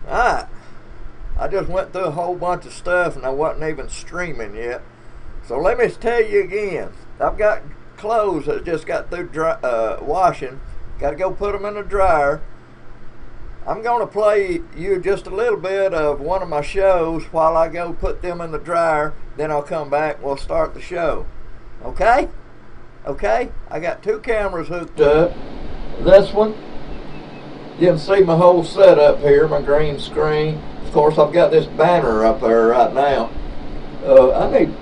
Alright, I just went through a whole bunch of stuff and I wasn't even streaming yet. So let me tell you again. I've got clothes that just got through washing. Got to go put them in the dryer. I'm going to play you just a little bit of one of my shows while I go put them in the dryer. Then I'll come back and we'll start the show. Okay? Okay? I got two cameras hooked up. This one. You can see my whole setup here, my green screen. Of course, I've got this banner up there right now. I need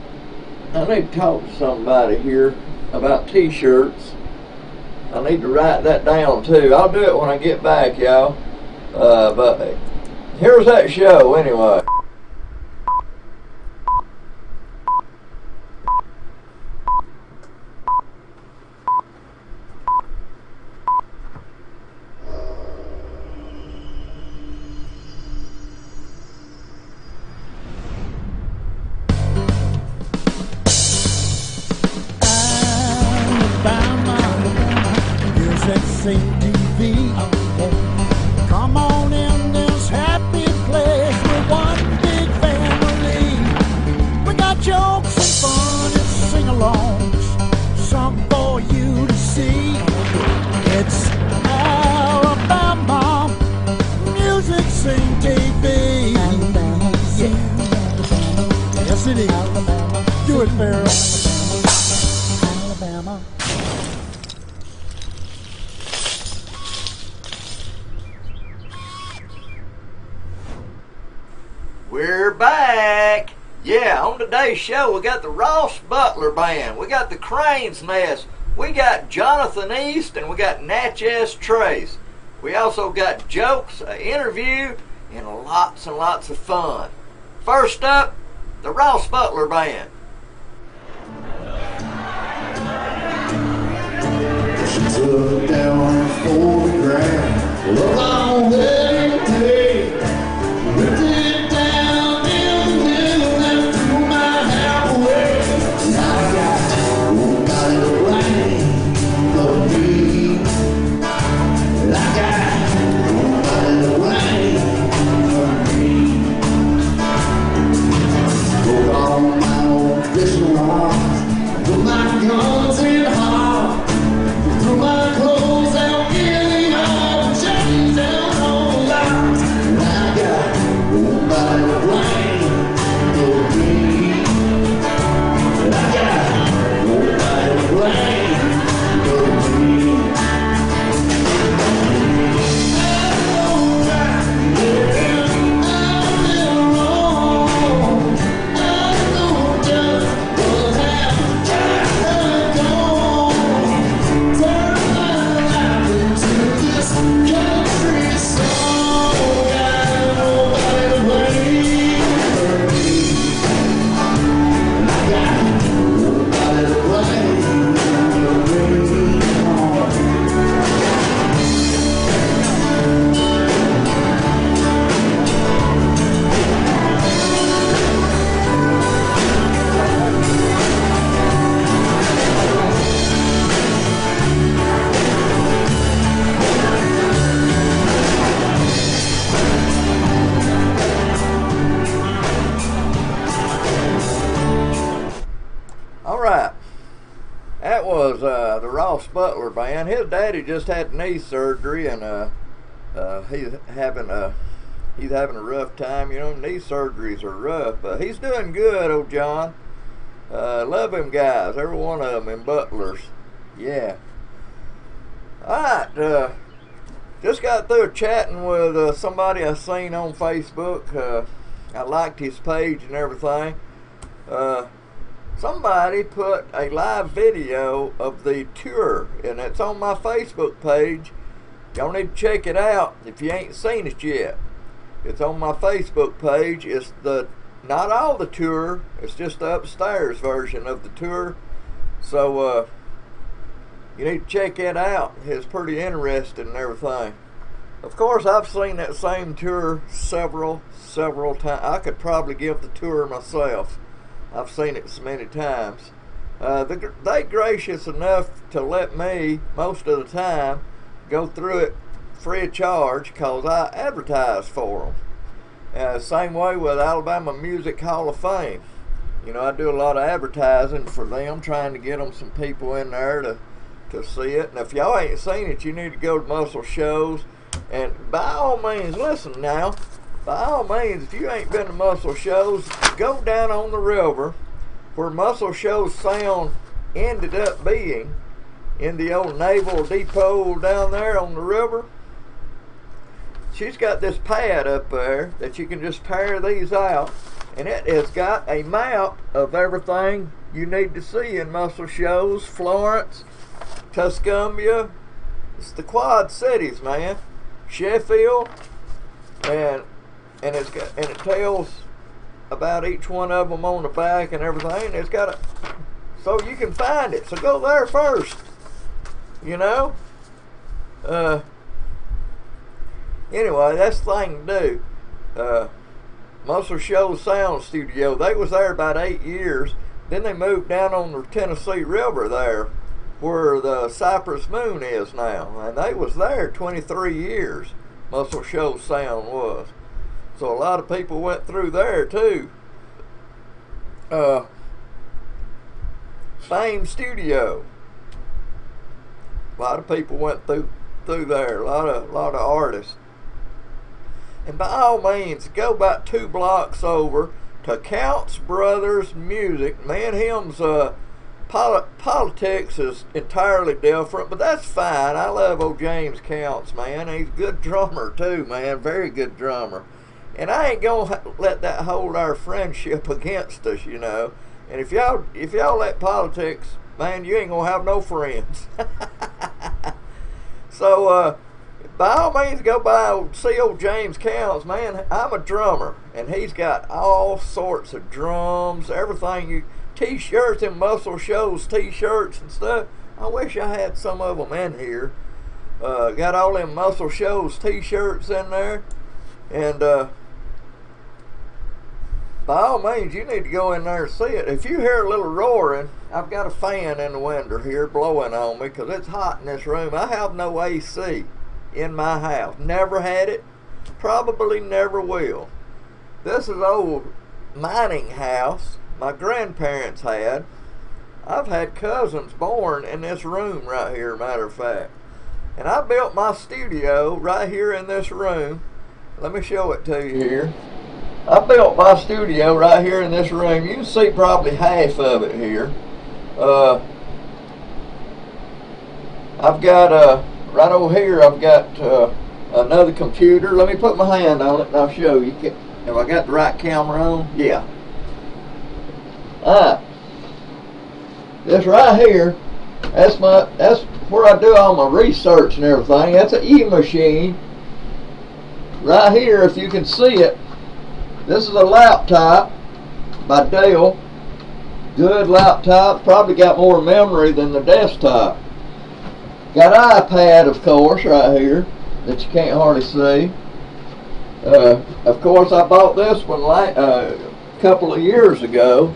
to talk to somebody here about t-shirts. I need to write that down too. I'll do it when I get back, y'all. But here's that show anyway. AlabamaMusicSceneTV. Come on in this happy place. We're one big family. We got jokes and fun and sing-alongs, something for you to see. It's AlabamaMusicSceneTV. Yeah. Yes, it is. Do it, Pharaoh. Alabama. We're back. Yeah, on today's show we got the Ross Butler Band, we got the Crane's Nest, we got Jonathan East, and we got Natchez Trace. We also got jokes, an interview, and lots of fun. First up, the Ross Butler Band. She took down her photograph of our wedding day, ripped it down and threw my hair away. And I got nobody to blame but me. And I got nobody to blame but me. Broke all my old fishing rods, put my guns in hard. Threw my clothes out in the yard, shut down all the lights. And I got nobody to blame but me. And I got nobody to blame but me. I'm right, yeah, I've been wrong. I know just what happened, just gone. Turn my life into this country song. Got nobody to blame but me. And I got nobody to blame but me. All right, that was the Ross Butler Band. His daddy just had knee surgery, and he's having a rough time. You know, knee surgeries are rough, but he's doing good, old John. Love him guys, every one of them in Butlers. Yeah. All right, just got through chatting with somebody I seen on Facebook. I liked his page and everything. Somebody put a live video of the tour, and it's on my Facebook page. Y'all need to check it out if you ain't seen it yet. It's on my Facebook page. It's not all the tour, it's just the upstairs version of the tour. So you need to check it out. It's pretty interesting and everything. Of course, I've seen that same tour several times. I could probably give the tour myself. I've seen it so many times. They gracious enough to let me, most of the time, go through it free of charge, because I advertise for them. Same way with Alabama Music Hall of Fame. You know, I do a lot of advertising for them, trying to get them some people in there to see it. And if y'all ain't seen it, you need to go to Muscle Shows. And by all means, listen now, by all means, if you ain't been to Muscle Shows, go down on the river where Muscle Shows sound ended up being, in the old Naval Depot down there on the river. She's got this pad up there that you can just tear these out, and it has got a map of everything you need to see in Muscle Shows, Florence, Tuscumbia. It's the Quad Cities, man. Sheffield, and it tells about each one of them on the back and everything. It's got a, so you can find it. So go there first. You know. Anyway, that's the thing to do. Muscle Shoals Sound Studio. They was there about 8 years. Then they moved down on the Tennessee River there, where the Cypress Moon is now, and they was there 23 years. Muscle Shoals Sound was. So a lot of people went through there too. Fame Studio. A lot of people went through there. A lot of artists. And by all means, go about 2 blocks over to Counts Brothers Music. Man, him's politics is entirely different, but that's fine. I love old James Counts, man. He's a good drummer too, man. Very good drummer. And I ain't gonna let that hold our friendship against us, you know. And if y'all let politics, man, you ain't gonna have no friends. So by all means, go by see old James Counts, man. I'm a drummer, and he's got all sorts of drums, everything. T-shirts and Muscle Shows T-shirts and stuff. I wish I had some of them in here. Got all them Muscle Shows T-shirts in there, and by all means, you need to go in there and see it. If you hear a little roaring, I've got a fan in the window here blowing on me because it's hot in this room. I have no AC in my house. Never had it. Probably never will. This is an old mining house my grandparents had. I've had cousins born in this room right here, matter of fact. And I built my studio right here in this room. Let me show it to you here. I built my studio right here in this room. You can see probably half of it here. I've got, right over here, I've got another computer. Let me put my hand on it and I'll show you. Have I got the right camera on? Yeah. Alright. This right here, that's where I do all my research and everything. That's an E-machine. Right here, if you can see it, this is a laptop by Dell. Good laptop. Probably got more memory than the desktop. Got an iPad, of course, right here that you can't hardly see. Of course, I bought this one a couple of years ago,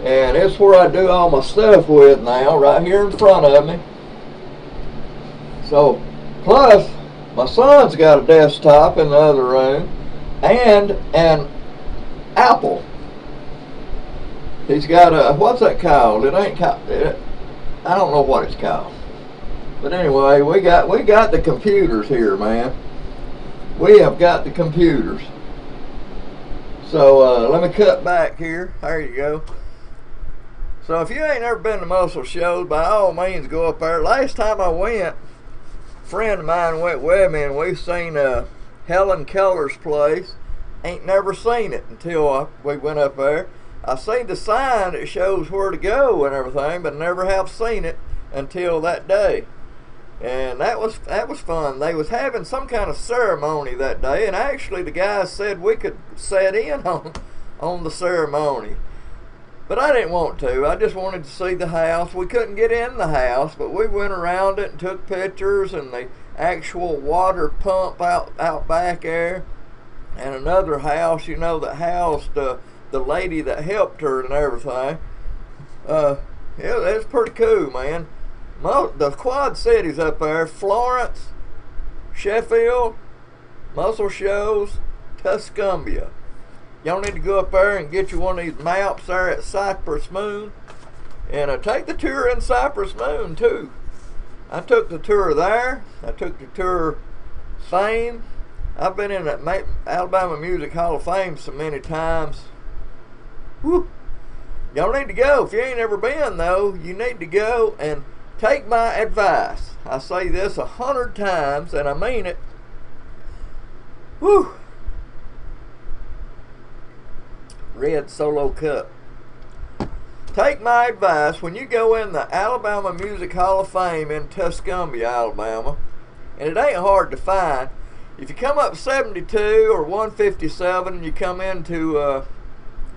and it's where I do all my stuff with now, right here in front of me. So, plus, my son's got a desktop in the other room, and an Apple. He's got a, what's that called? It ain't called, I don't know what it's called. But anyway, we got the computers here, man. We have got the computers. So let me cut back here. There you go. So if you ain't ever been to Muscle Shows, by all means go up there. Last time I went, a friend of mine went with me, and we seen Helen Keller's place. Ain't never seen it until we went up there. I seen the sign that shows where to go and everything, but never have seen it until that day. And that was fun. They was having some kind of ceremony that day, and actually the guys said we could set in on the ceremony. But I didn't want to. I just wanted to see the house. We couldn't get in the house, but we went around it and took pictures, and the actual water pump out back there, and another house, you know, that housed the lady that helped her and everything. Yeah, it's pretty cool, man. The Quad Cities up there, Florence, Sheffield, Muscle Shoals, Tuscumbia. Y'all need to go up there and get you one of these maps there at Cypress Moon. And take the tour in Cypress Moon too. I took the tour there. I took the tour Fame. I've been in the Alabama Music Hall of Fame so many times. Whew. Y'all need to go. If you ain't ever been though, you need to go and take my advice. I say this 100 times and I mean it. Whew. Red Solo Cup. Take my advice when you go in the Alabama Music Hall of Fame in Tuscumbia, Alabama, and it ain't hard to find. If you come up 72 or 157 and you come into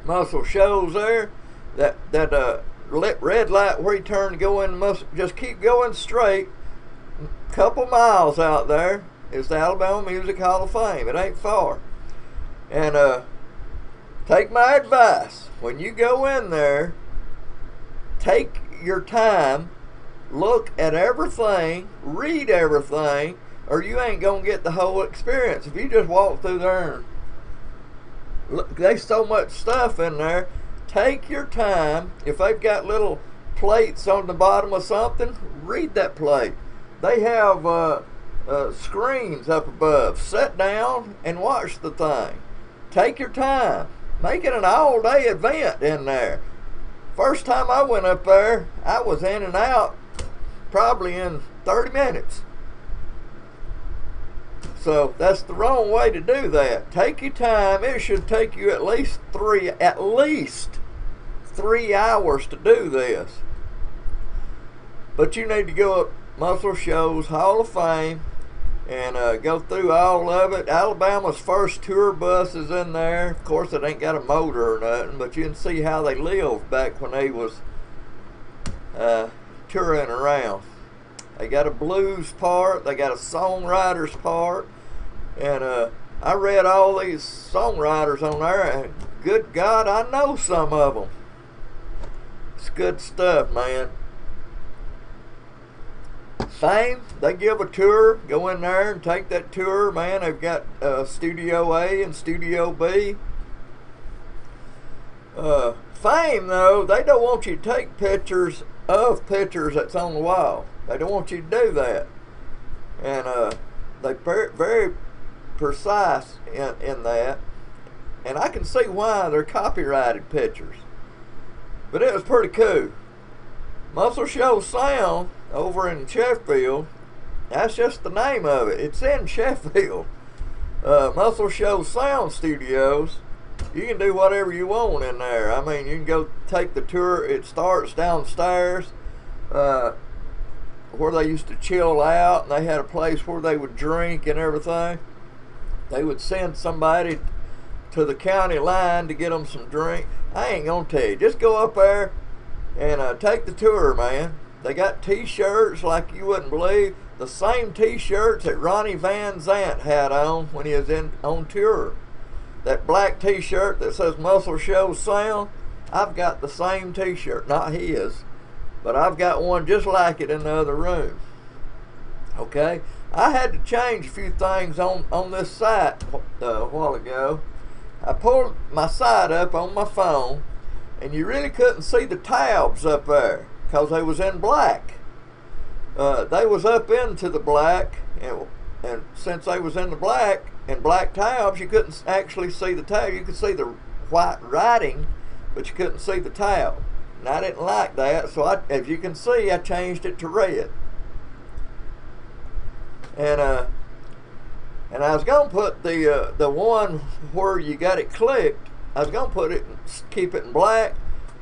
Muscle Shoals there, that red light where you turn to go in, just keep going straight. A couple miles out there is the Alabama Music Hall of Fame. It ain't far. And take my advice. When you go in there, take your time, look at everything, read everything, or you ain't gonna get the whole experience. If you just walk through there and look, there's so much stuff in there. Take your time. If they've got little plates on the bottom of something, read that plate. They have screens up above. Sit down and watch the thing. Take your time. Make it an all-day event in there. First time I went up there, I was in and out probably in 30 minutes. So that's the wrong way to do that. Take your time. It should take you at least 3 hours to do this. But you need to go up Muscle Shoals Hall of Fame and go through all of it. Alabama's first tour bus is in there. Of course, it ain't got a motor or nothing, but you can see how they lived back when they was touring around. They got a blues part, they got a songwriters part, and I read all these songwriters on there, and good God, I know some of them. It's good stuff, man. Fame, they give a tour. Go in there and take that tour, man. They've got Studio A and Studio B. Fame, though, they don't want you to take pictures of pictures that's on the wall. They don't want you to do that. And they're very precise in that. And I can see why they're copyrighted pictures. But it was pretty cool. Muscle Shoals Sound over in Sheffield, that's just the name of it. It's in Sheffield. Muscle Shoals Sound Studios, you can do whatever you want in there. I mean, you can go take the tour. It starts downstairs where they used to chill out, and they had a place where they would drink and everything. They would send somebody to the county line to get them some drink. I ain't gonna tell you. Just go up there and take the tour, man. They got t-shirts like you wouldn't believe. The same t-shirts that Ronnie Van Zant had on when he was on tour. That black t-shirt that says Muscle Shoals Sound, I've got the same t-shirt. Not his, but I've got one just like it in the other room. Okay? I had to change a few things on this site a while ago. I pulled my site up on my phone, and you really couldn't see the tabs up there because they was in black. They was up into the black, and since they was in the black and black tabs, you couldn't actually see the tab. You could see the white writing, but you couldn't see the tab. And I didn't like that, so as you can see, I changed it to red. And I was gonna put the one where you got it clicked. I was gonna put it, keep it in black,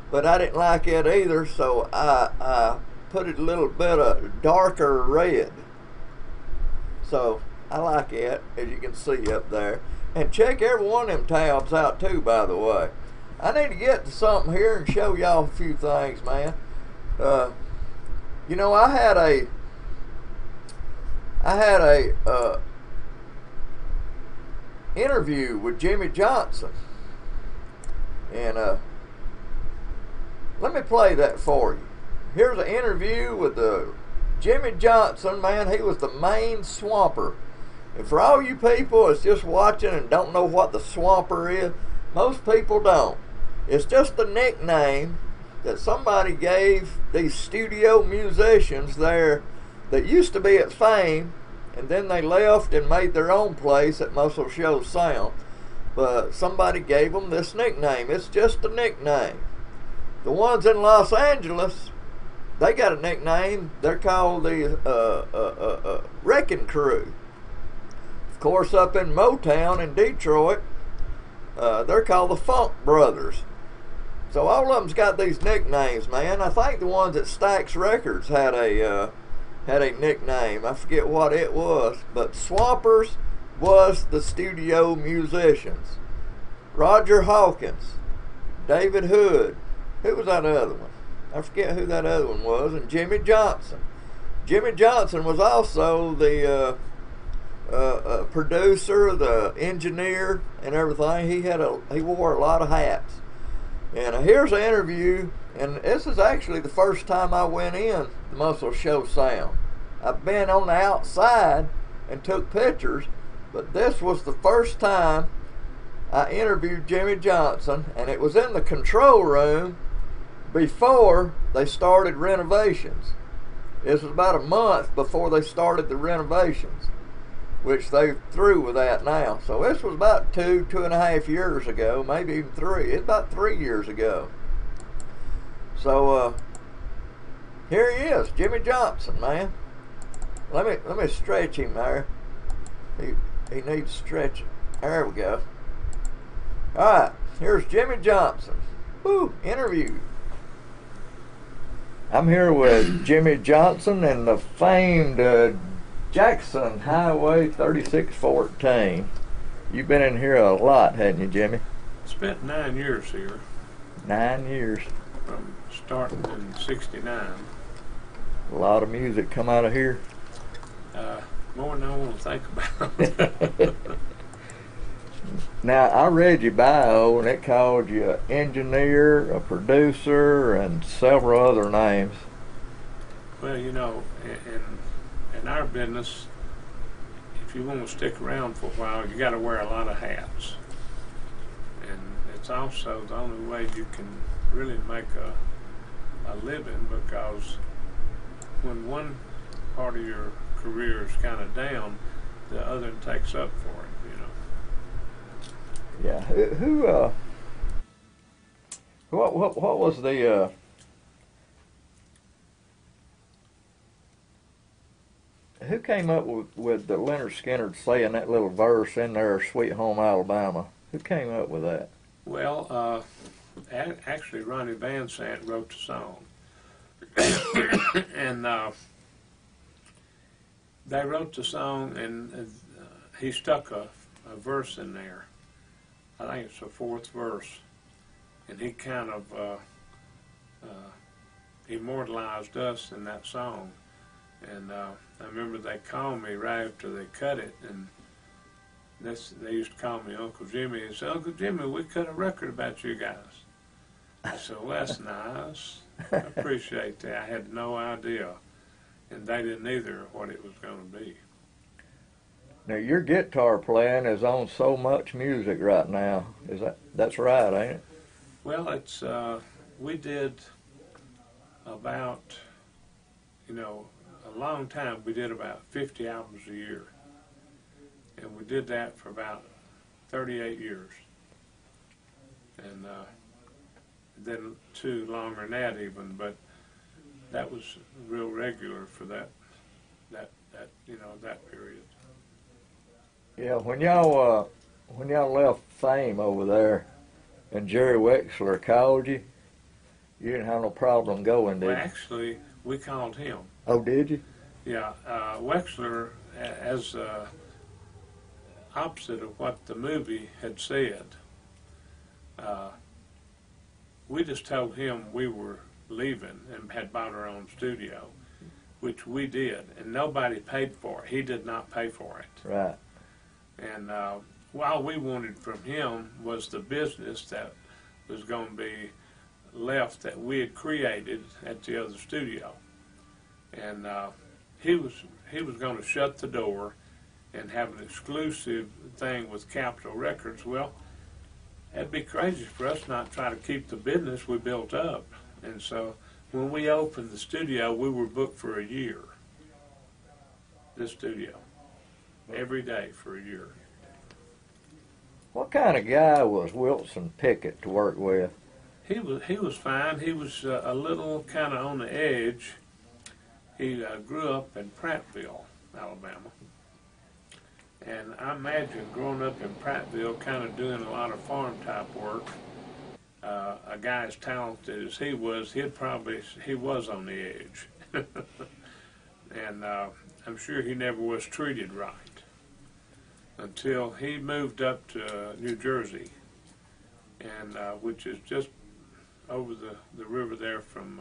but I didn't like it either, so I put it a little bit of darker red. So I like it, as you can see up there. And check every one of them tabs out too, by the way. I need to get to something here and show y'all a few things, man. You know, I had a interview with Jimmy Johnson, and let me play that for you. Here's an interview with Jimmy Johnson, man. He was the main swamper And for all you people that's just watching and don't know what the Swamper is, most people don't. It's just a nickname that somebody gave these studio musicians there that used to be at Fame, and then they left and made their own place at Muscle Shoals Sound. But somebody gave them this nickname. It's just a nickname. The ones in Los Angeles, they got a nickname. They're called the Wrecking Crew. Of course, up in Motown in Detroit, they're called the Funk Brothers. So all of them's got these nicknames, man. I think the ones at Stax Records had a nickname. I forget what it was, but Swampers was the studio musicians. Roger Hawkins, David Hood, who was that other one? I forget who that other one was, and Jimmy Johnson. Jimmy Johnson was also the producer, the engineer, and everything. He wore a lot of hats. And here's an interview, and this is actually the first time I went in the Muscle Shoals Sound. I've been on the outside and took pictures, but this was the first time I interviewed Jimmy Johnson, and it was in the control room before they started renovations. This was about a month before they started the renovations, which they're through with that now. So this was about 2.5 years ago, maybe even 3. It's about 3 years ago. So here he is, Jimmy Johnson, man. Let me stretch him there. He needs stretching. There we go. All right, here's Jimmy Johnson. Woo, interview. I'm here with Jimmy Johnson and the famed Jackson Highway 3614. You've been in here a lot, hadn't you, Jimmy? Spent 9 years here. 9 years. From starting in '69. A lot of music come out of here. More than I want to think about. Now, I read your bio, and it called you an engineer, a producer, and several other names. Well, you know, in our business, if you want to stick around for a while, you got to wear a lot of hats. And it's also the only way you can really make a living, because when one part of your career is kind of down, the other takes up for it, you know. Yeah. What was the who came up with the Leonard Skinner saying that little verse in there, "Sweet Home Alabama"? Who came up with that? Well, actually, Ronnie Van Sant wrote the song, and they wrote the song, and he stuck a verse in there. I think it's the 4th verse, and he kind of immortalized us in that song. And I remember they called me right after they cut it, and they used to call me Uncle Jimmy, and say, "Uncle Jimmy, we cut a record about you guys." I said, "Well, that's nice. I appreciate that." I had no idea, and they didn't either, what it was going to be. Now, your guitar playing is on so much music right now. That's right, ain't it? Well, it's we did about, you know, a long time. We did about 50 albums a year, and we did that for about 38 years, and then 2 longer than that even. But that was real regular for that you know, that period. Yeah, when y'all left Fame over there, and Jerry Wexler called you, you didn't have no problem going, did you? Well, actually, we called him. Oh, did you? Yeah, Wexler, as opposite of what the movie had said, we just told him we were leaving and had bought our own studio, which we did, and nobody paid for it. He did not pay for it. Right. And all we wanted from him was the business that was going to be left that we had created at the other studio. And he was going to shut the door and have an exclusive thing with Capitol Records. Well, that'd be crazy for us not to try to keep the business we built up. And so when we opened the studio, we were booked for a year. This studio. Every day for a year. What kind of guy was Wilson Pickett to work with? He was fine. He was a little kind of on the edge. He grew up in Prattville, Alabama. And I imagine growing up in Prattville, kind of doing a lot of farm type work, a guy as talented as he was, he was on the edge. And I'm sure he never was treated right until he moved up to New Jersey, and which is just over the river there from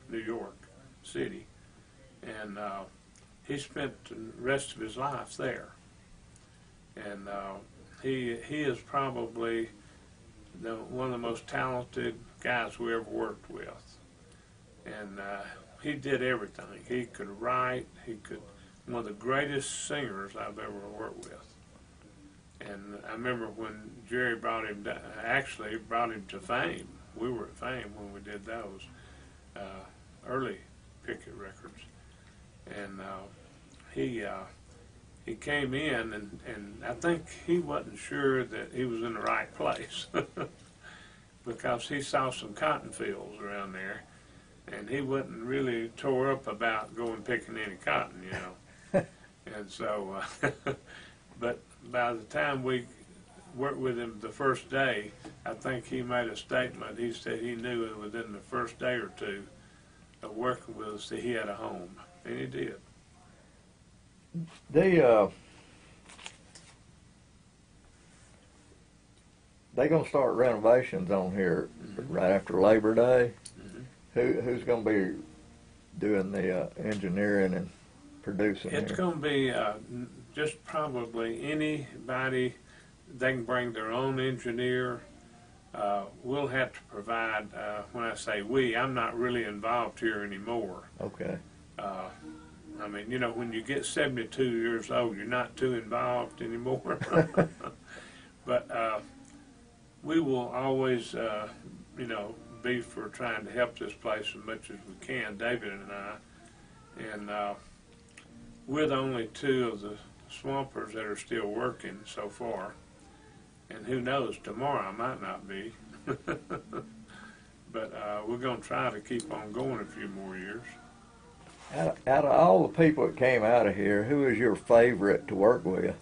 New York City. And he spent the rest of his life there. And he is probably one of the most talented guys we ever worked with. And he did everything. He could write. One of the greatest singers I've ever worked with. And I remember when Jerry brought him to Fame. We were at Fame when we did those early Pickett records. And he came in, and I think he wasn't sure that he was in the right place because he saw some cotton fields around there, and he wasn't really tore up about going picking any cotton, you know. And so, but by the time we worked with him the first day, I think he made a statement. He said he knew it within the first day or two of working with us that he had a home, and he did. They gonna start renovations on here right after Labor Day. Who's gonna be doing the engineering and producing? It's here? gonna be just probably anybody. They can bring their own engineer. We'll have to provide. When I say we, I'm not really involved here anymore. Okay. I mean, you know, when you get 72 years old, you're not too involved anymore. But we will always, you know, be for trying to help this place as much as we can, David and I. And we're the only two of the swampers that are still working so far. And who knows, tomorrow I might not be. But we're going to try to keep on going a few more years. Out of all the people that came out of here, who is your favorite to work with?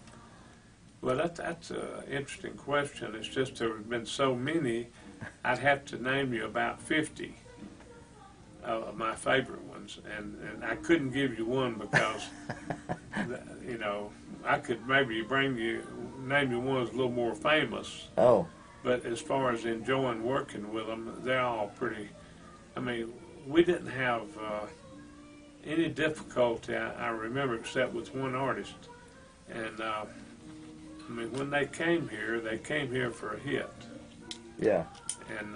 Well, that's an interesting question. It's just there have been so many, I'd have to name you about 50 of my favorite ones. And I couldn't give you one because, you know, I could maybe name you one that's a little more famous. Oh. But as far as enjoying working with them, they're all pretty, I mean, we didn't have any difficulty, I remember, except with one artist. And I mean, when they came here for a hit. Yeah. And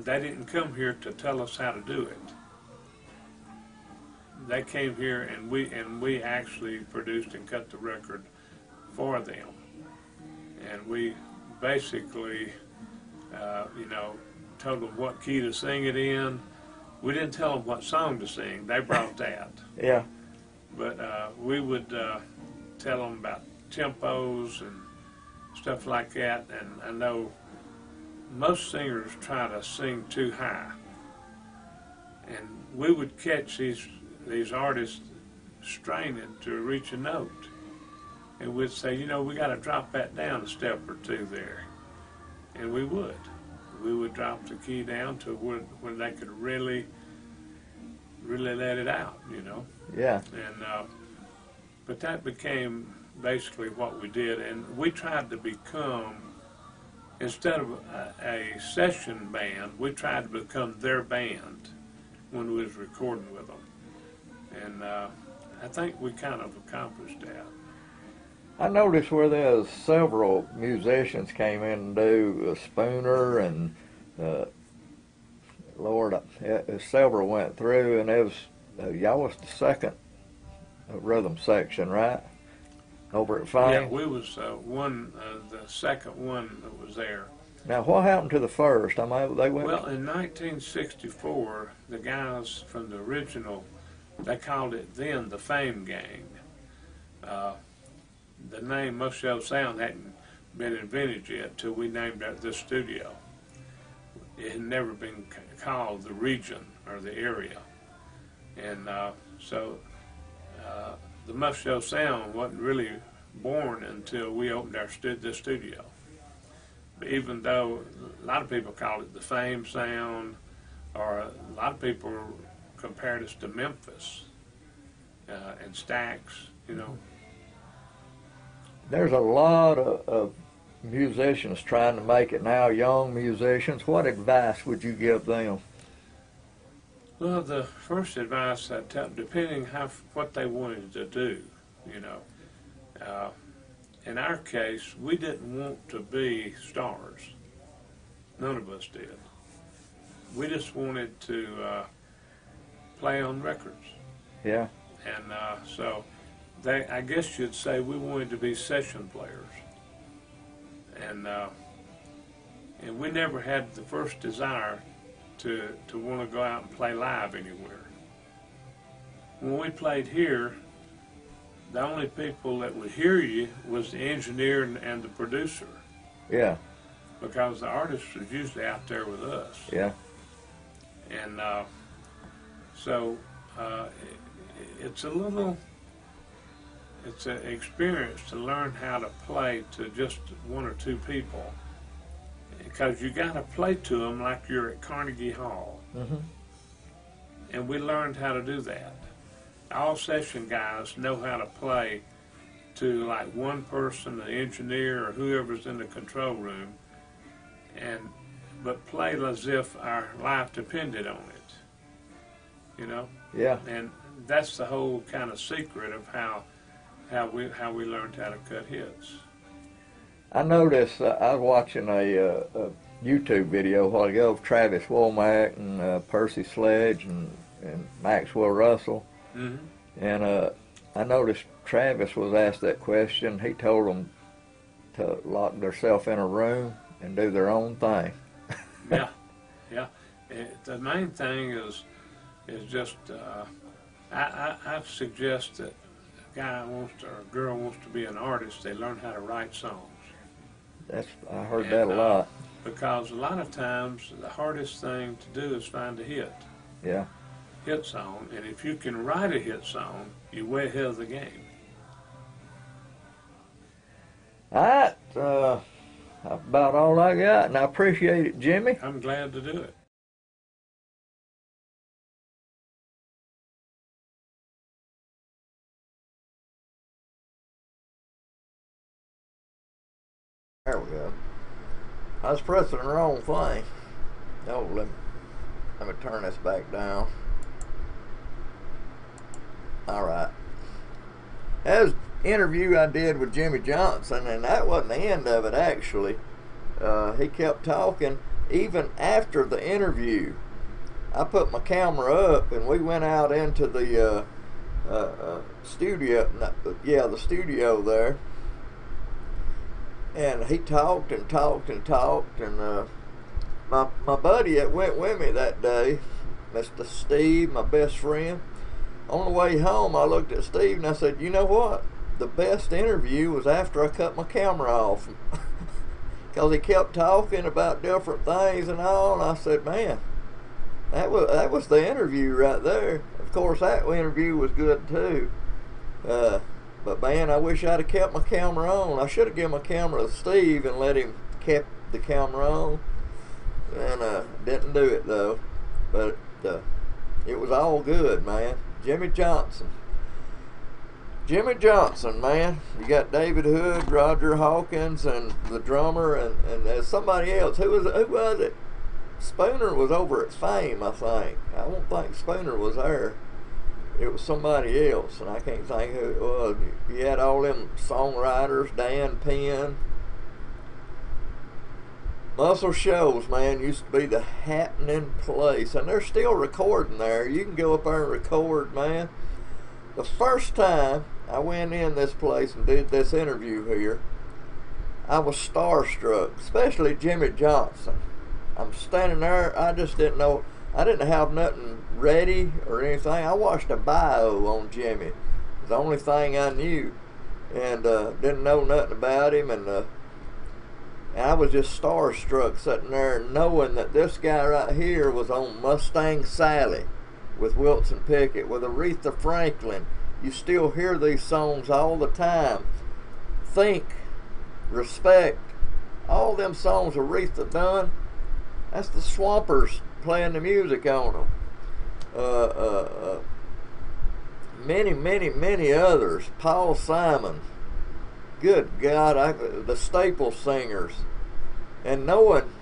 they didn't come here to tell us how to do it. They came here and we actually produced and cut the record for them. And we basically, you know, told them what key to sing it in. We didn't tell them what song to sing. They brought that. Yeah. But we would tell them about tempos and stuff like that. And I know most singers try to sing too high. And we would catch these artists straining to reach a note. And we'd say, you know, we got to drop that down a step or two there. And we would. We would drop the key down to when they could really let it out, you know. Yeah. And but that became basically what we did, and we tried to become, instead of a session band, we tried to become their band when we was recording with them, and I think we kind of accomplished that. I noticed where there's several musicians came in and do Spooner and Lord, several went through, and it was y'all was the second rhythm section, right? Over at Fame. Yeah, we was the second one that was there. Now, what happened to the first? I mean, they went. Well, in 1964, the guys from the original, they called it then the Fame Gang. The name Must Show Sound hadn't been invented yet till we named this studio. It had never been called the region or the area. And so the Must Show Sound wasn't really born until we opened this studio. But even though a lot of people call it the Fame Sound, or a lot of people compared us to Memphis and Stax, you know. There's a lot of musicians trying to make it now, young musicians. What advice would you give them? Well, the first advice I'd tell, depending what they wanted to do, you know. In our case, we didn't want to be stars. None of us did. We just wanted to play on records. Yeah. And so I guess you'd say we wanted to be session players. And we never had the first desire to want to go out and play live anywhere. When we played here, the only people that would hear you was the engineer and the producer. Yeah. Because the artist was usually out there with us. Yeah. And so it's an experience to learn how to play to just one or two people, because you got to play to them like you're at Carnegie Hall. Mm-hmm. And we learned how to do that. All session guys know how to play to like one person, the engineer or whoever's in the control room, but play as if our life depended on it. You know? Yeah. And that's the whole kind of secret of how we learned how to cut hits. I noticed I was watching a YouTube video a while ago of Travis Womack and Percy Sledge and Maxwell Russell. Mm-hmm. And I noticed Travis was asked that question. He told them to lock themselves in a room and do their own thing. Yeah, yeah. The main thing is just I suggest that a guy wants to, or a girl wants to be an artist, they learn how to write songs. I heard that a lot. Because a lot of times the hardest thing to do is find a hit. Yeah. Hit song, and if you can write a hit song, you're way ahead of the game. All right, that's about all I got, and I appreciate it, Jimmy. I'm glad to do it. There we go. I was pressing the wrong thing. Oh, let me turn this back down. All right. That was an interview I did with Jimmy Johnson, and that wasn't the end of it, actually. He kept talking even after the interview. I put my camera up, and we went out into the studio. The studio there. And he talked and talked and talked, and my buddy that went with me that day, Mr. Steve, my best friend, on the way home I looked at Steve and I said, you know what? The best interview was after I cut my camera off. Because he kept talking about different things and all, and I said, man, that was the interview right there. Of course, that interview was good too. But man, I wish I'd have kept my camera on. I should have given my camera to Steve and let him keep the camera on. And didn't do it though. But it was all good, man. Jimmy Johnson, man. You got David Hood, Roger Hawkins, and the drummer, and there's somebody else. Who was it? Spooner was over at Fame, I think. I don't think Spooner was there. It was somebody else, and I can't think who it was. You had all them songwriters, Dan Penn. Muscle Shoals, man, used to be the happening place, and they're still recording there. You can go up there and record, man. The first time I went in this place and did this interview here, I was starstruck, especially Jimmy Johnson. I'm standing there, I just didn't know, I didn't have nothing ready or anything. I watched a bio on Jimmy. It was the only thing I knew, and didn't know nothing about him, and I was just starstruck sitting there knowing that this guy right here was on Mustang Sally with Wilson Pickett, with Aretha Franklin. You still hear these songs all the time. Think, Respect, all them songs Aretha done, that's the Swampers playing the music on them. Many others. Paul Simon. Good God, the Staple Singers. And knowing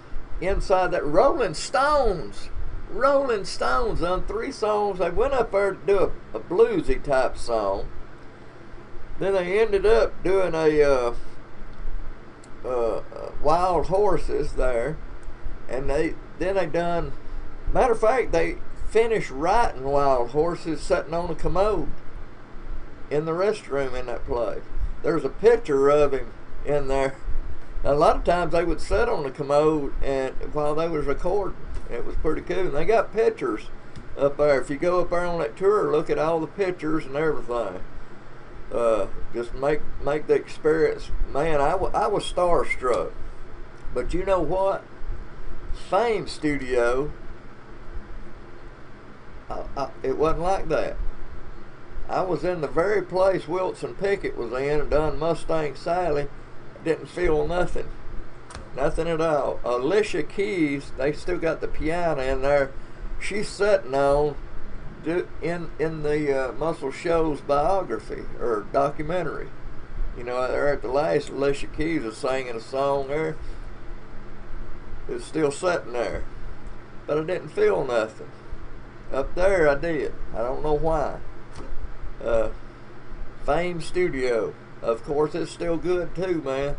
inside that Rolling Stones on 3 songs. They went up there to do a bluesy type song. Then they ended up doing a Wild Horses there, and they done. Matter of fact, they finished writing Wild Horses sitting on a commode in the restroom in that place. There's a picture of him in there. A lot of times they would sit on the commode and while they was recording. It was pretty cool. And they got pictures up there. If you go up there on that tour, look at all the pictures and everything. Just make the experience. Man, I was starstruck. But you know what? Fame Studio, it wasn't like that. I was in the very place Wilson Pickett was in and done Mustang Sally. Didn't feel nothing at all. Alicia Keys, they still got the piano in there. She's sitting on in the Muscle Shoals biography or documentary. You know, there at the last, Alicia Keys is singing a song there. It's still sitting there, but I didn't feel nothing. Up there, I did. I don't know why. Fame Studio, of course, it's still good too, man.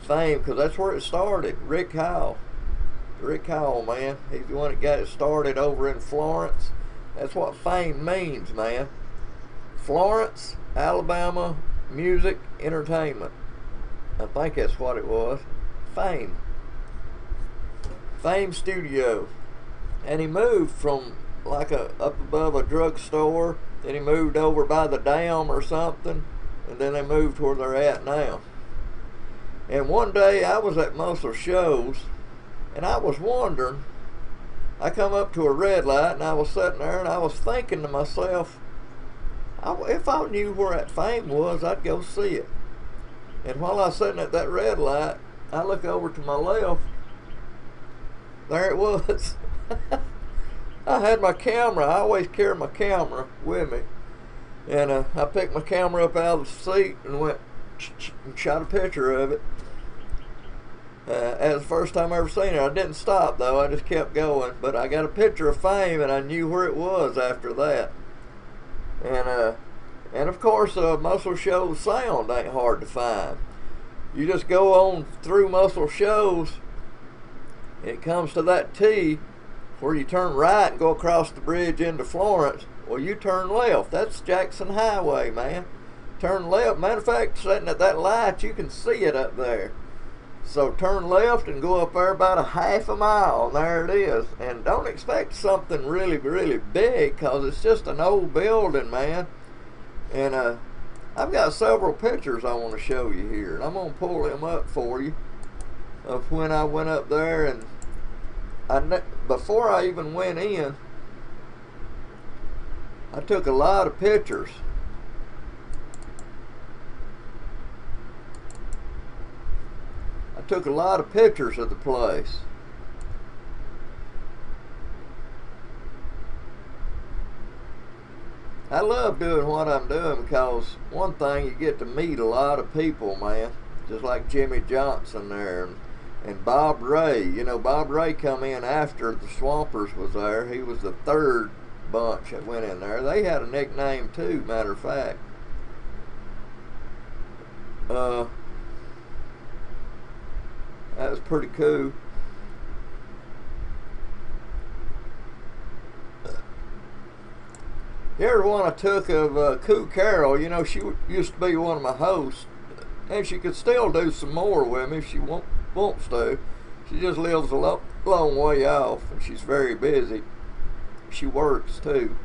Fame, because that's where it started. Rick Howell, man, he's the one that got it started over in Florence. That's what Fame means, man. Florence, Alabama Music Entertainment. I think that's what it was. Fame Studio. And he moved from like up above a drugstore, then he moved over by the dam or something, and then they moved where they're at now. And one day I was at Muscle Shoals, and I was wondering, I come up to a red light, and I was sitting there, and I was thinking to myself, if I knew where that Fame was, I'd go see it. And while I was sitting at that red light, I look over to my left, there it was. I had my camera. I always carry my camera with me. And I picked my camera up out of the seat and went and shot a picture of it. As the first time I ever seen it. I didn't stop though. I just kept going. But I got a picture of Fame and I knew where it was after that. And of course, Muscle Shoals sound ain't hard to find. You just go on through Muscle Shoals. It comes to that T where you turn right and go across the bridge into Florence. Well, you turn left. That's Jackson Highway, man. Turn left. Matter of fact, sitting at that light, you can see it up there. So turn left and go up there about a half a mile, and there it is. And don't expect something really, really big, because it's just an old building, man. And I've got several pictures I want to show you here, and I'm going to pull them up for you of when I went up there. And before I even went in, I took a lot of pictures. I took a lot of pictures of the place. I love doing what I'm doing because, one thing, you get to meet a lot of people, man. Just like Jimmy Johnson there. And Bob Ray. You know, Bob Ray come in after the Swampers was there. He was the third bunch that went in there. They had a nickname too, matter of fact. That was pretty cool. Here's one I took of Koo Carroll. You know, she used to be one of my hosts, and she could still do some more with me if she wants to. She just lives a long way off, and she's very busy. She works too.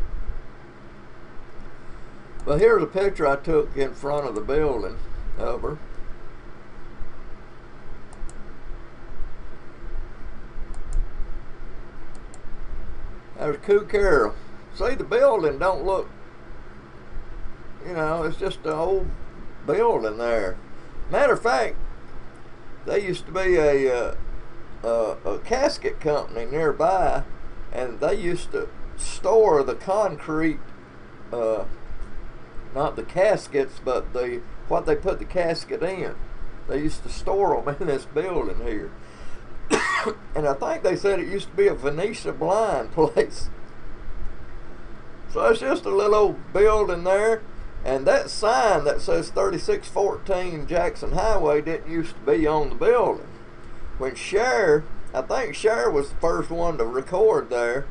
But here's a picture I took in front of the building of her. There's Koo Carroll. See, the building don't look, you know, it's just an old building there. Matter of fact, there used to be a casket company nearby, and they used to store the concrete, not the caskets, but what they put the casket in. They used to store them in this building here. And I think they said it used to be a Venetian blind place. So it's just a little old building there. And that sign that says 3614 Jackson Highway didn't used to be on the building. When Cher, I think Cher was the first one to record there,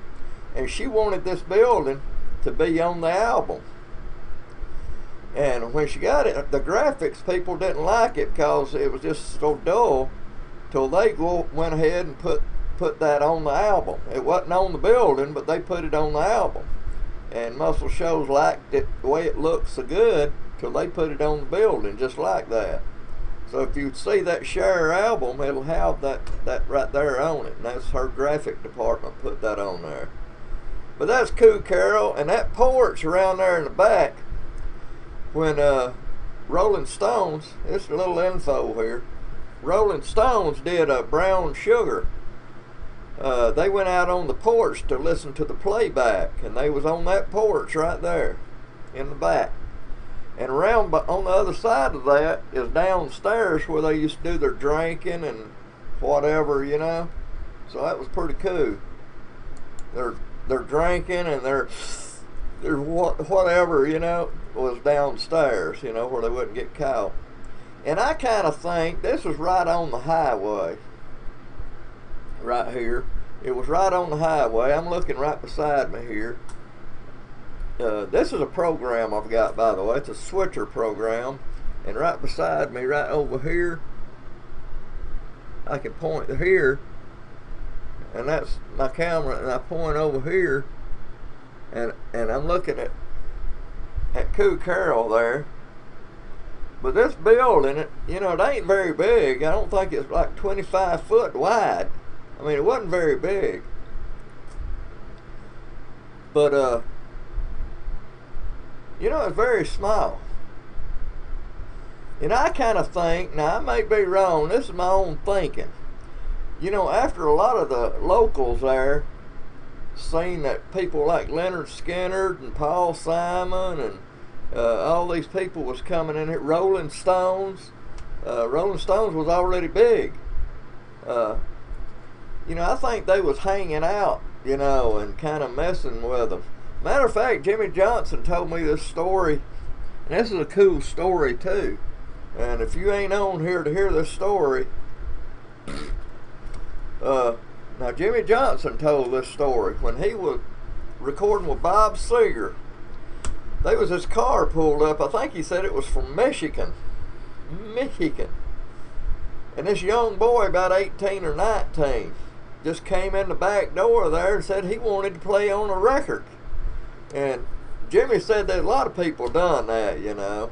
and she wanted this building to be on the album. And when she got it, the graphics people didn't like it because it was just so dull, till they went ahead and put that on the album. It wasn't on the building, but they put it on the album. And Muscle Shoals liked it the way it looked so good till they put it on the building just like that. So if you see that Cher album, it'll have that right there on it. And that's her graphic department put that on there. But that's Koo Carroll, and that porch around there in the back, when Rolling Stones, it's a little info here, Rolling Stones did a Brown Sugar. They went out on the porch to listen to the playback, and they was on that porch right there in the back. And around on the other side of that is downstairs where they used to do their drinking and whatever, you know. So that was pretty cool. Their drinking and their whatever, you know, was downstairs, you know, where they wouldn't get caught. And I kind of think this was right on the highway. Right here. It was right on the highway. I'm looking right beside me here. This is a program I've got, by the way. It's a switcher program. And right beside me, right over here, I can point to here. And that's my camera, and I point over here. And I'm looking at Koo Carroll there. But this building, you know, it ain't very big. I don't think it's like 25 foot wide. I mean, it wasn't very big. But, you know, it's very small. And I kind of think, now I may be wrong, this is my own thinking. You know, after a lot of the locals there seen that people like Leonard Skinner and Paul Simon and all these people was coming in here, Rolling Stones was already big. You know, I think they was hanging out, you know, and kind of messing with them. Matter of fact, Jimmy Johnson told me this story, and this is a cool story too. And if you ain't on here to hear this story, now Jimmy Johnson told this story when he was recording with Bob Seger. There was this car pulled up. I think he said it was from Michigan. And this young boy, about 18 or 19, just came in the back door there and said he wanted to play on a record. And Jimmy said that a lot of people done that, you know.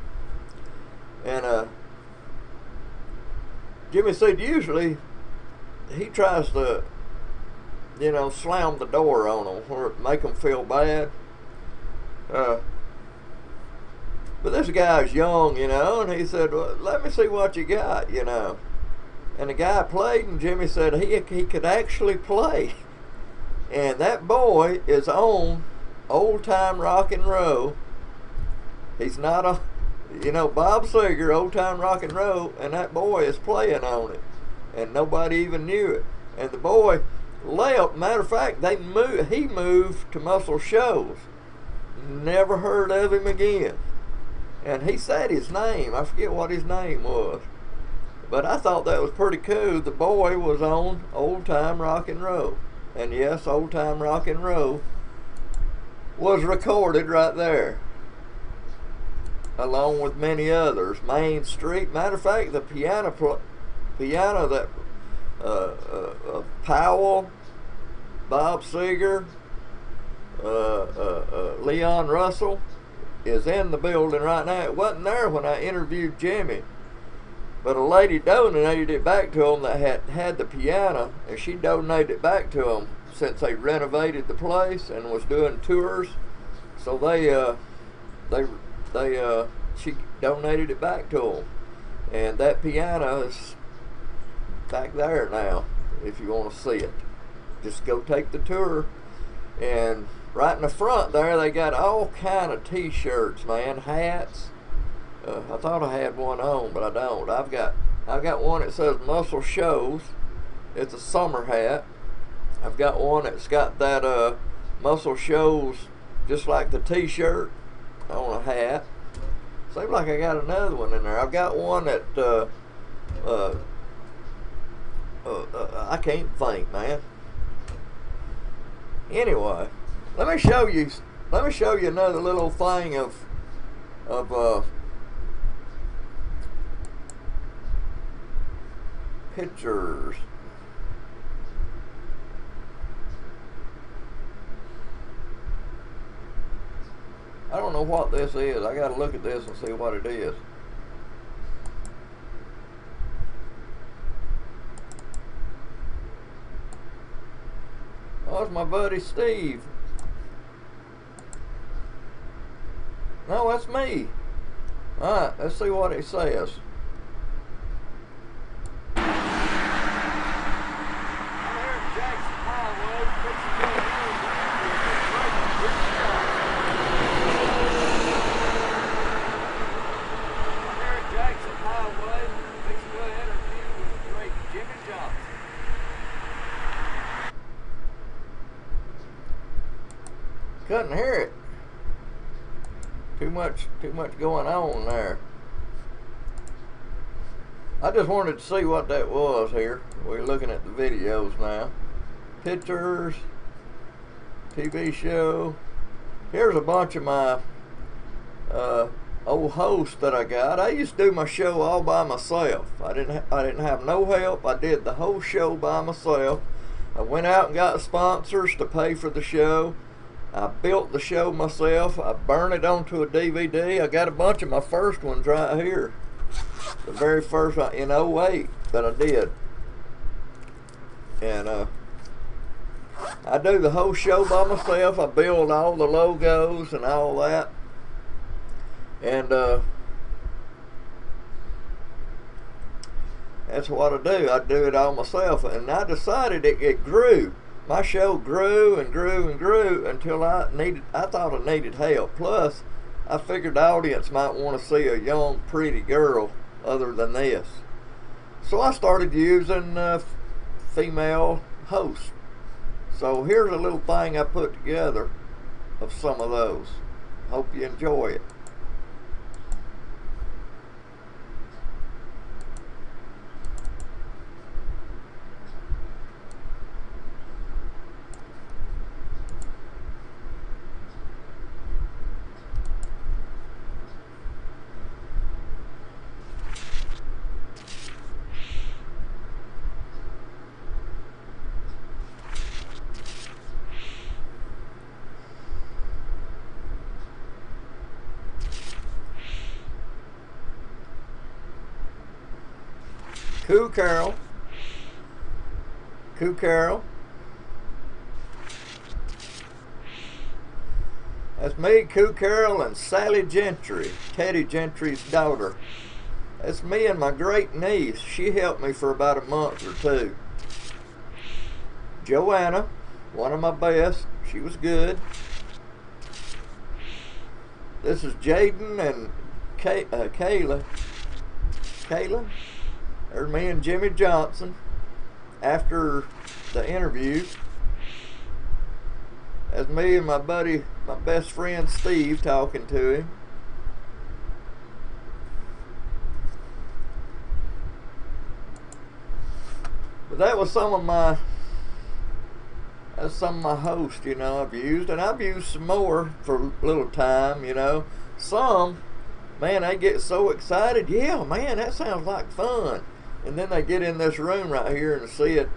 And Jimmy said usually he tries to, you know, slam the door on them or make them feel bad. But this guy's young, you know, and he said, well, let me see what you got, you know. And the guy played, and Jimmy said he could actually play. And that boy is on Old Time Rock and Roll. He's not a, you know, Bob Seger, Old Time Rock and Roll, and that boy is playing on it. And nobody even knew it. And the boy left. Matter of fact, he moved to Muscle Shoals. Never heard of him again. And he said his name. I forget what his name was. But I thought that was pretty cool. The boy was on Old Time Rock and Roll. And yes, Old Time Rock and Roll was recorded right there, along with many others. Main Street. Matter of fact, the piano that Powell, Bob Seger, Leon Russell is in the building right now. It wasn't there when I interviewed Jimmy, but a lady donated it back to him that had the piano, and she donated it back to him since they renovated the place and was doing tours. So she donated it back to him, and that piano is back there now. If you want to see it, just go take the tour. And right in the front there, they got all kind of T-shirts, man, hats. I thought I had one on, but I don't. I've got one that says Muscle Shows. It's a summer hat. I've got one that's got that Muscle Shows, just like the T-shirt, on a hat. Seems like I got another one in there. I've got one that I can't think, man. Anyway, let me show you another little thing of pictures. I don't know what this is. I gotta look at this and see what it is. Oh, it's my buddy Steve. No, that's me. Alright, let's see what it says. Couldn't hear it. Too much going on there. I just wanted to see what that was here. We're looking at the videos now. Pictures, TV show. Here's a bunch of my old hosts that I got. I used to do my show all by myself. I didn't have no help. I did the whole show by myself. I went out and got sponsors to pay for the show. I built the show myself. I burned it onto a DVD. I got a bunch of my first ones right here. The very first one in '08 that I did. And I do the whole show by myself. I build all the logos and all that. And that's what I do. I do it all myself. And I decided it grew. My show grew and grew and grew until I thought I needed help. Plus, I figured the audience might want to see a young, pretty girl other than this. So I started using female hosts. So here's a little thing I put together of some of those. Hope you enjoy it. Coo Carol. That's me, Coo Carol, and Sally Gentry, Teddy Gentry's daughter. That's me and my great niece. She helped me for about a month or two. Joanna, one of my best. She was good. This is Jaden and Kayla. There's me and Jimmy Johnson after the interview. That's me and my buddy, my best friend Steve, talking to him. But that was some of my some of my hosts, you know, I've used, and I've used some more for a little time, you know. Some, man, they get so excited. Yeah, man, that sounds like fun. And then they get in this room right here and see it.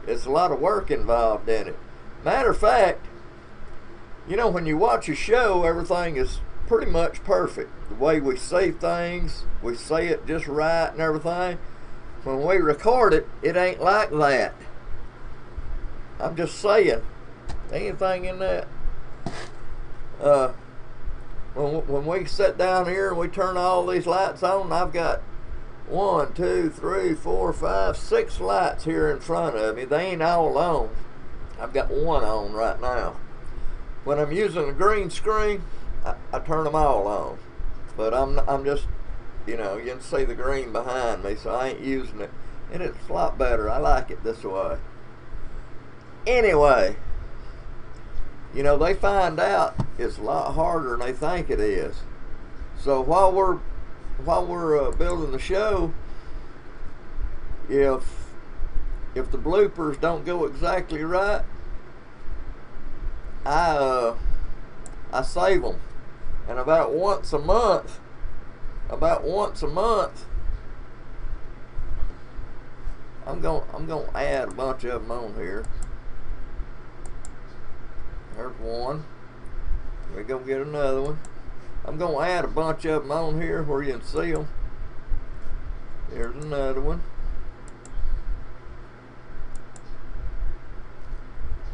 It's a lot of work involved in it. Matter of fact, you know, when you watch a show, everything is pretty much perfect. The way we say things, we say it just right and everything. When we record it, it ain't like that. I'm just saying, anything in that. When we sit down here and we turn all these lights on, I've got 1, 2, 3, 4, 5, 6 lights here in front of me. They ain't all on. I've got one on right now. When I'm using a green screen, I turn them all on. But I'm just, you know, you can see the green behind me, so I ain't using it. And it's a lot better. I like it this way. Anyway, you know, they find out it's a lot harder than they think it is. So while we're building the show, if the bloopers don't go exactly right, I save them, and about once a month, I'm gonna add a bunch of them on here. There's one. We're gonna get another one. I'm gonna add a bunch of them on here where you can see them. There's another one.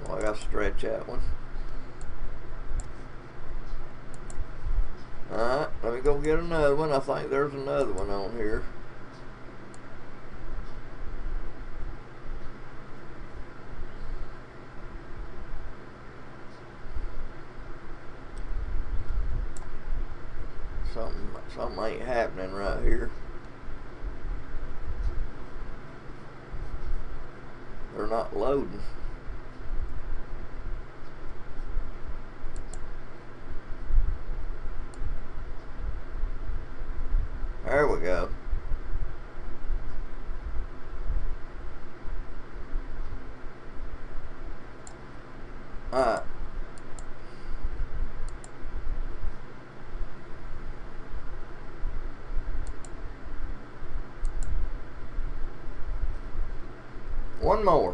Oh, I gotta stretch that one. Alright, let me go get another one. I think there's another one on here. Something ain't happening right here. They're not loading. There we go. Alright.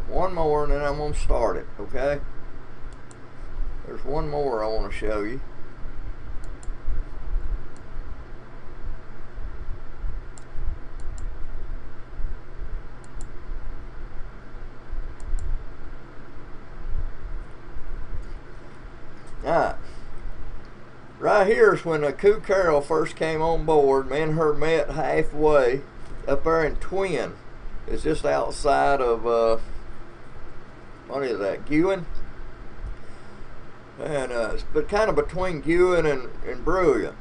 One more, and then I'm going to start it, okay? There's one more I want to show you. Alright. Right here is when Koo Carroll first came on board. Me and her met halfway up there in Twin. It's just outside of what is that, Guin? And it's kind of between Guin and Brilliant.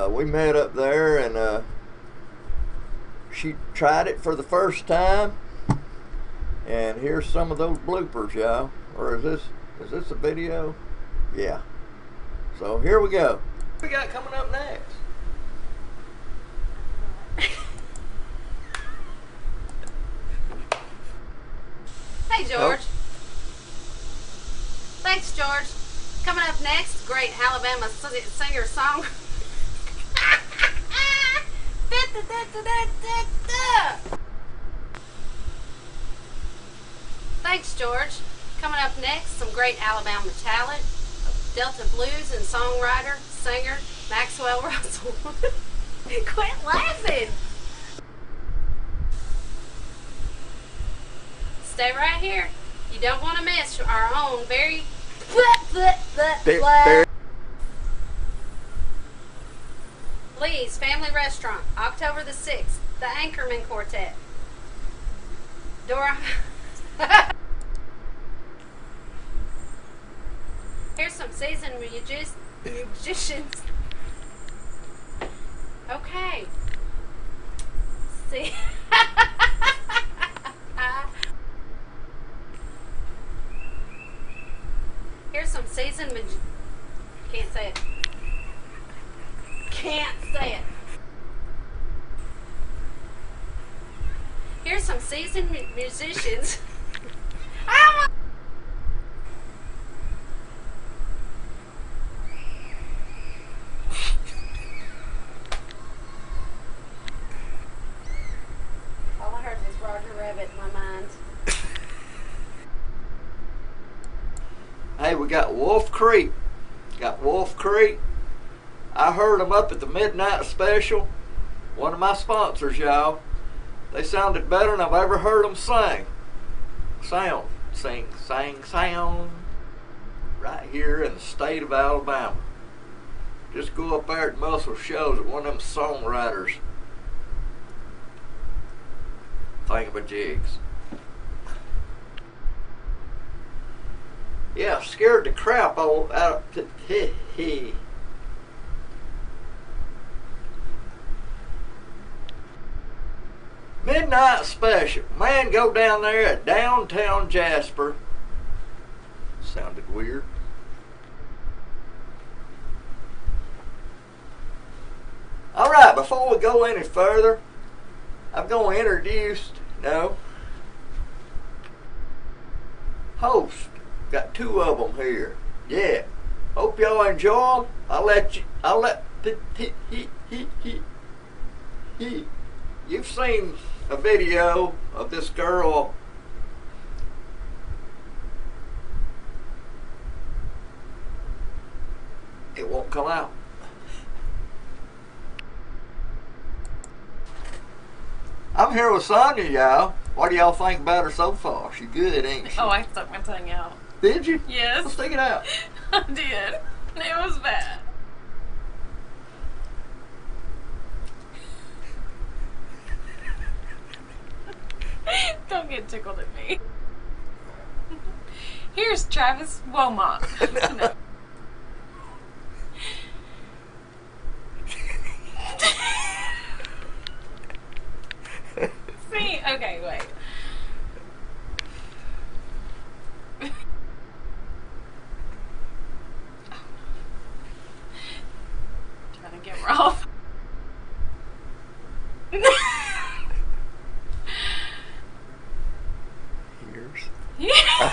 We met up there, and she tried it for the first time. And here's some of those bloopers, y'all. Or is this a video? Yeah. So here we go. What we got coming up next? Hey, George. Oh. Thanks, George. Coming up next, great Alabama singer-songwriter. Thanks, George. Coming up next, some great Alabama talent. Delta blues and songwriter, singer, Maxwell Russell. Quit laughing. Stay right here. You don't want to miss our own very Lee's Family Restaurant, October the 6th, the Anchorman Quartet. Dora. Here's some seasoned musicians. Okay. See. Here's some seasoned can't say it. Can't say it. Here's some seasoned musicians. Hey, we got Wolf Creek. Got Wolf Creek. I heard them up at the midnight special. One of my sponsors, y'all. They sounded better than I've ever heard them sing. Sing, sound. Right here in the state of Alabama. Just go up there at Muscle Shows at one of them songwriters. Thingamajigs. Yeah, scared the crap out of he. Midnight special. Man, go down there at downtown Jasper. Sounded weird. Alright, before we go any further, I'm going to introduce, host. Got two of them here. Yeah. Hope y'all enjoy them. You've seen a video of this girl. It won't come out. I'm here with Sonya, y'all. What do y'all think about her so far? She good, ain't she? Oh, I stuck my tongue out. Did you? Yes. Let's take it out. I did. It was bad. Don't get tickled at me. Here's Travis Womack. No. See? Okay, wait. Trying to get rough.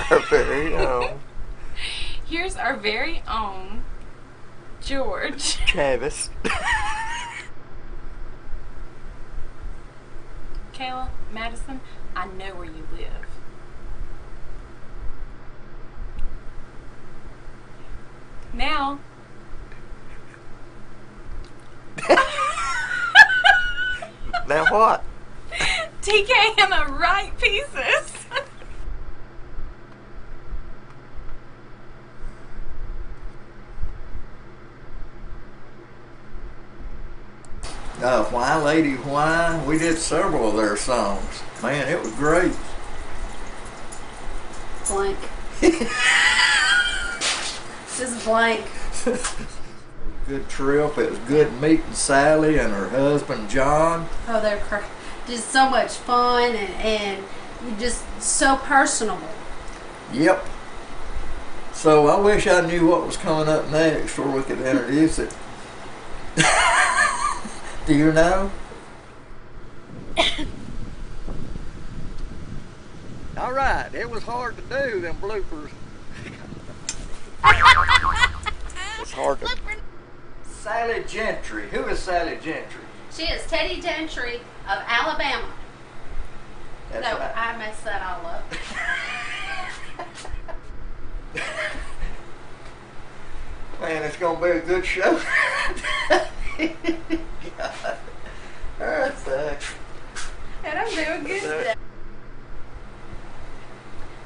Our very own Here's our very own George Travis. Kayla, Madison, I know where you live. Now Now what? TK in the right pieces. Why Lady Why? We did several of their songs. Man, it was great. Blank. This is blank. Good trip. It was good meeting Sally and her husband John. Oh, they're just so much fun and just so personable. Yep. So I wish I knew what was coming up next, or we could introduce it. Do you know? All right, it was hard to do them bloopers. It's hard to. Sally Gentry. Who is Sally Gentry? She is Teddy Gentry of Alabama. That's No, right. I messed that all up. Man, it's gonna be a good show. God. And I'm doing good today.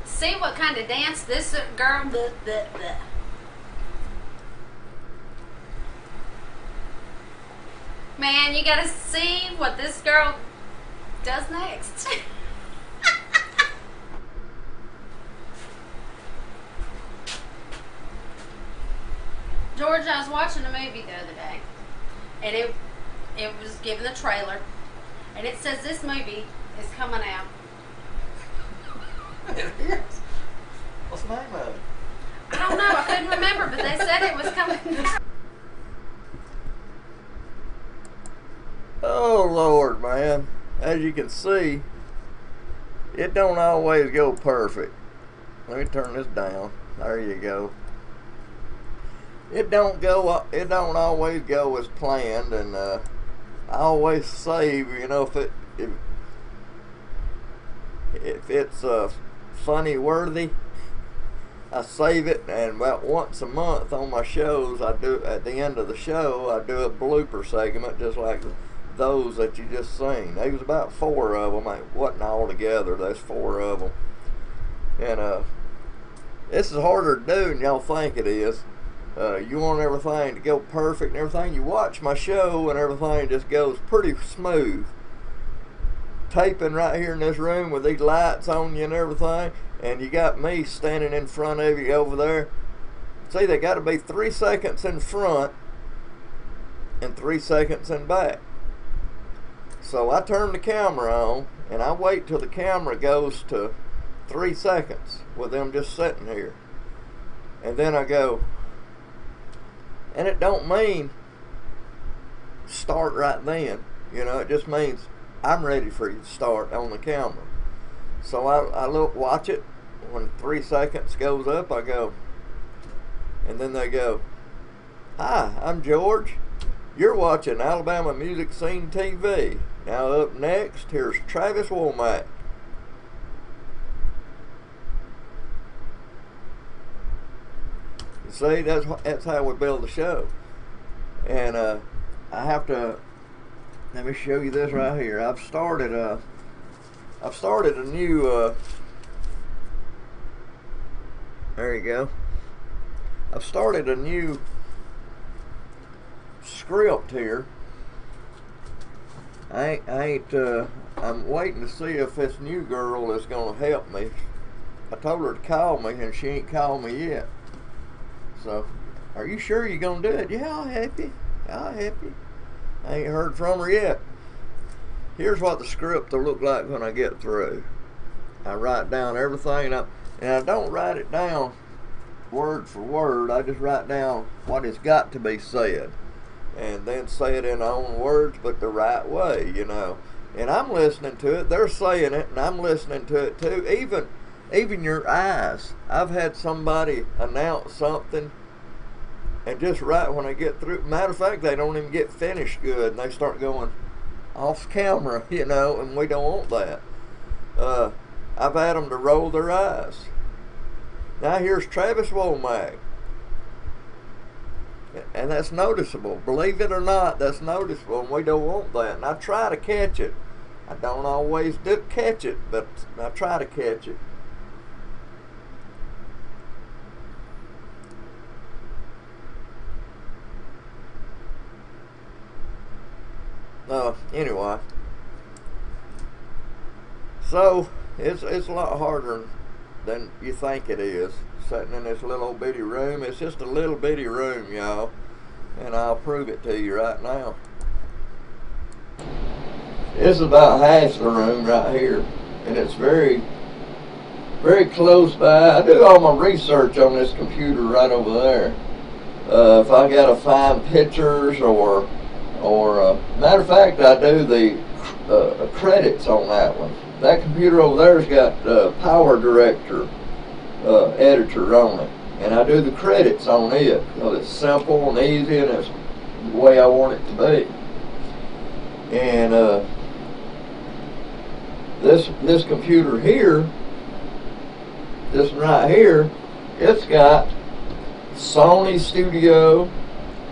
See what kind of dance this girl. Man, you gotta see what this girl does next. George, I was watching a movie the other day, and it was given the trailer, and it says this movie is coming out. What's the name of it? I don't know, I couldn't remember, but they said it was coming out. Oh Lord, man. As you can see, it don't always go perfect. Let me turn this down. There you go. It don't always go as planned, and I always say, you know, if it's funny worthy, I save it, and about once a month on my shows, I do, at the end of the show, I do a blooper segment just like those that you just seen. There was about 4 of them. It wasn't all together. There's 4 of them. And this is harder to do than y'all think it is. You want everything to go perfect and everything. You watch my show and everything just goes pretty smooth. Taping right here in this room with these lights on you and everything, and you got me standing in front of you over there. See, they got to be 3 seconds in front and 3 seconds in back. So I turn the camera on and I wait till the camera goes to 3 seconds with them just sitting here, and then I go, and it don't mean start right then, you know, it just means I'm ready for you to start on the camera. So I look, watch it. When 3 seconds goes up, I go, and then they go, "Hi, I'm George. You're watching Alabama Music Scene TV. Now up next, here's Travis Womack." You see, that's how we build the show. And I have to. Let me show you this right here. I've started a new. There you go. I've started a new script here. I'm waiting to see if this new girl is gonna help me. I told her to call me and she ain't called me yet. So, are you sure you're gonna do it? Yeah, I'll help you. I'll help you. I ain't heard from her yet. Here's what the script will look like when I get through. I write down everything, and I don't write it down word for word. I just write down what has got to be said, and then say it in my own words, but the right way, you know. And I'm listening to it. They're saying it, and I'm listening to it too. Even your eyes. I've had somebody announce something, and just right when I get through, matter of fact, they don't even get finished good, and they start going off camera, you know, and we don't want that. I've had them to roll their eyes. Now here's Travis Womack, and that's noticeable. Believe it or not, that's noticeable, and we don't want that. And I try to catch it. I don't always do catch it, but I try to catch it. Anyway, so it's a lot harder than you think it is, sitting in this little bitty room. It's just a little bitty room, y'all, and I'll prove it to you right now. This is about half the room right here, and it's very, very close by. I do all my research on this computer right over there. If I gotta find pictures or matter of fact, I do the credits on that one. That computer over there's got Power Director editor on it, and I do the credits on it because it's simple and easy, and it's the way I want it to be. And this computer here, this one right here, it's got Sony Studio,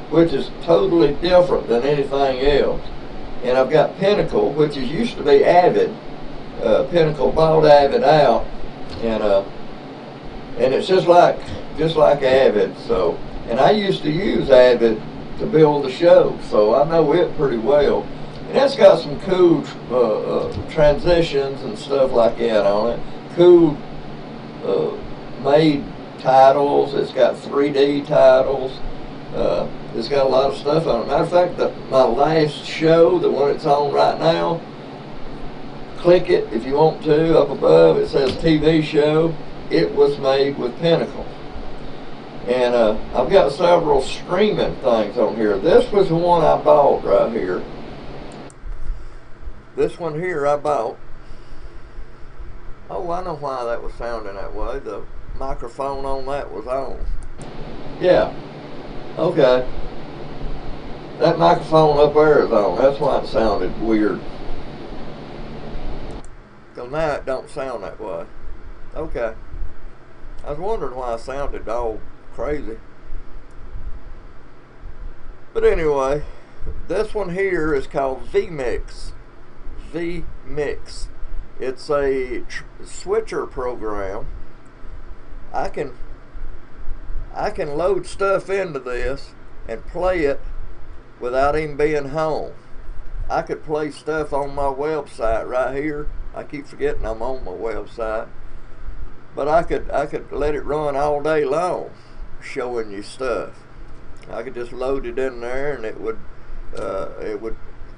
which is totally different than anything else. And I've got Pinnacle, which is used to be Avid. Pinnacle bought Avid out, and it's just like Avid. So, and I used to use Avid to build the show, so I know it pretty well. And it's got some cool transitions and stuff like that on it. Cool made titles. It's got 3D titles. It's got a lot of stuff on it. Matter of fact, my last show, the one it's on right now, click it if you want to. Up above it says TV show. It was made with Pinnacle. And I've got several streaming things on here. This was the one I bought right here. This one here I bought. Oh, I know why that was sounding that way. The microphone on that was on. Yeah. Okay. That microphone up there is on. That's why it sounded weird. Because now it don't sound that way. Okay. I was wondering why I sounded all crazy. But anyway, this one here is called vMix. vMix. It's a switcher program. I can load stuff into this and play it without even being home. I could play stuff on my website right here. I keep forgetting I'm on my website. But I could let it run all day long showing you stuff. I could just load it in there and it would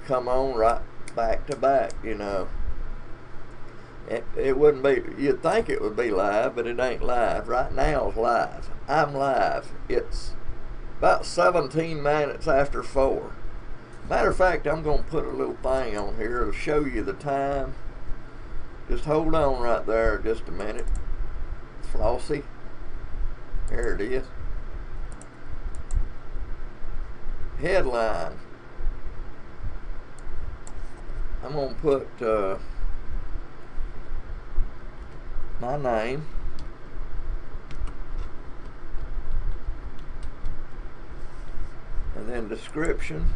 come on right back to back, you know. It wouldn't be, you'd think it would be live, but it ain't live. Right now it's live. I'm live. It's about 17 minutes after 4. Matter of fact, I'm going to put a little thing on here to show you the time. Just hold on right there just a minute. Flossie. There it is. Headline. I'm going to put my name. And then description.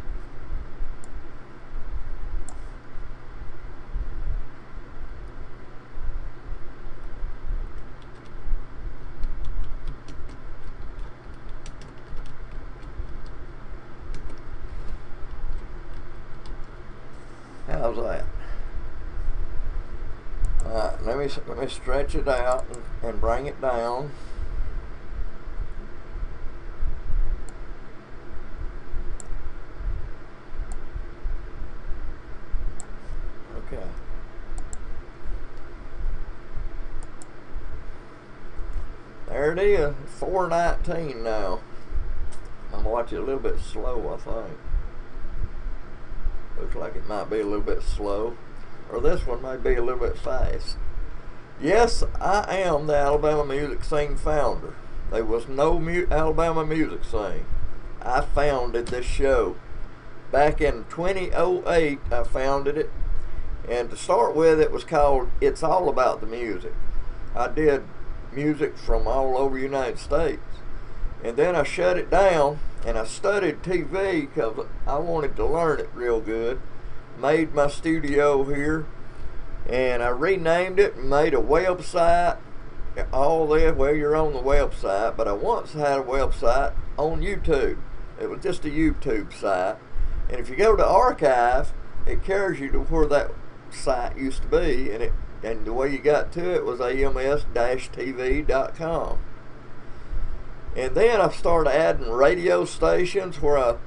How's that? Alright, let me stretch it out and bring it down. Okay. There it is, 4:19 now. I'm gonna watch it a little bit slow, I think. Looks like it might be a little bit slow. Or this one may be a little bit fast. Yes, I am the Alabama Music Scene founder. There was no Alabama Music Scene. I founded this show. Back in 2008, I founded it. And to start with, it was called It's All About the Music. I did music from all over the United States. And then I shut it down and I studied TV because I wanted to learn it real good. Made my studio here and I renamed it and made a website. All this, well, you're on the website, but I once had a website on YouTube. It was just a YouTube site. And if you go to archive, it carries you to where that site used to be, and the way you got to it was ams-tv.com. And then I started adding radio stations where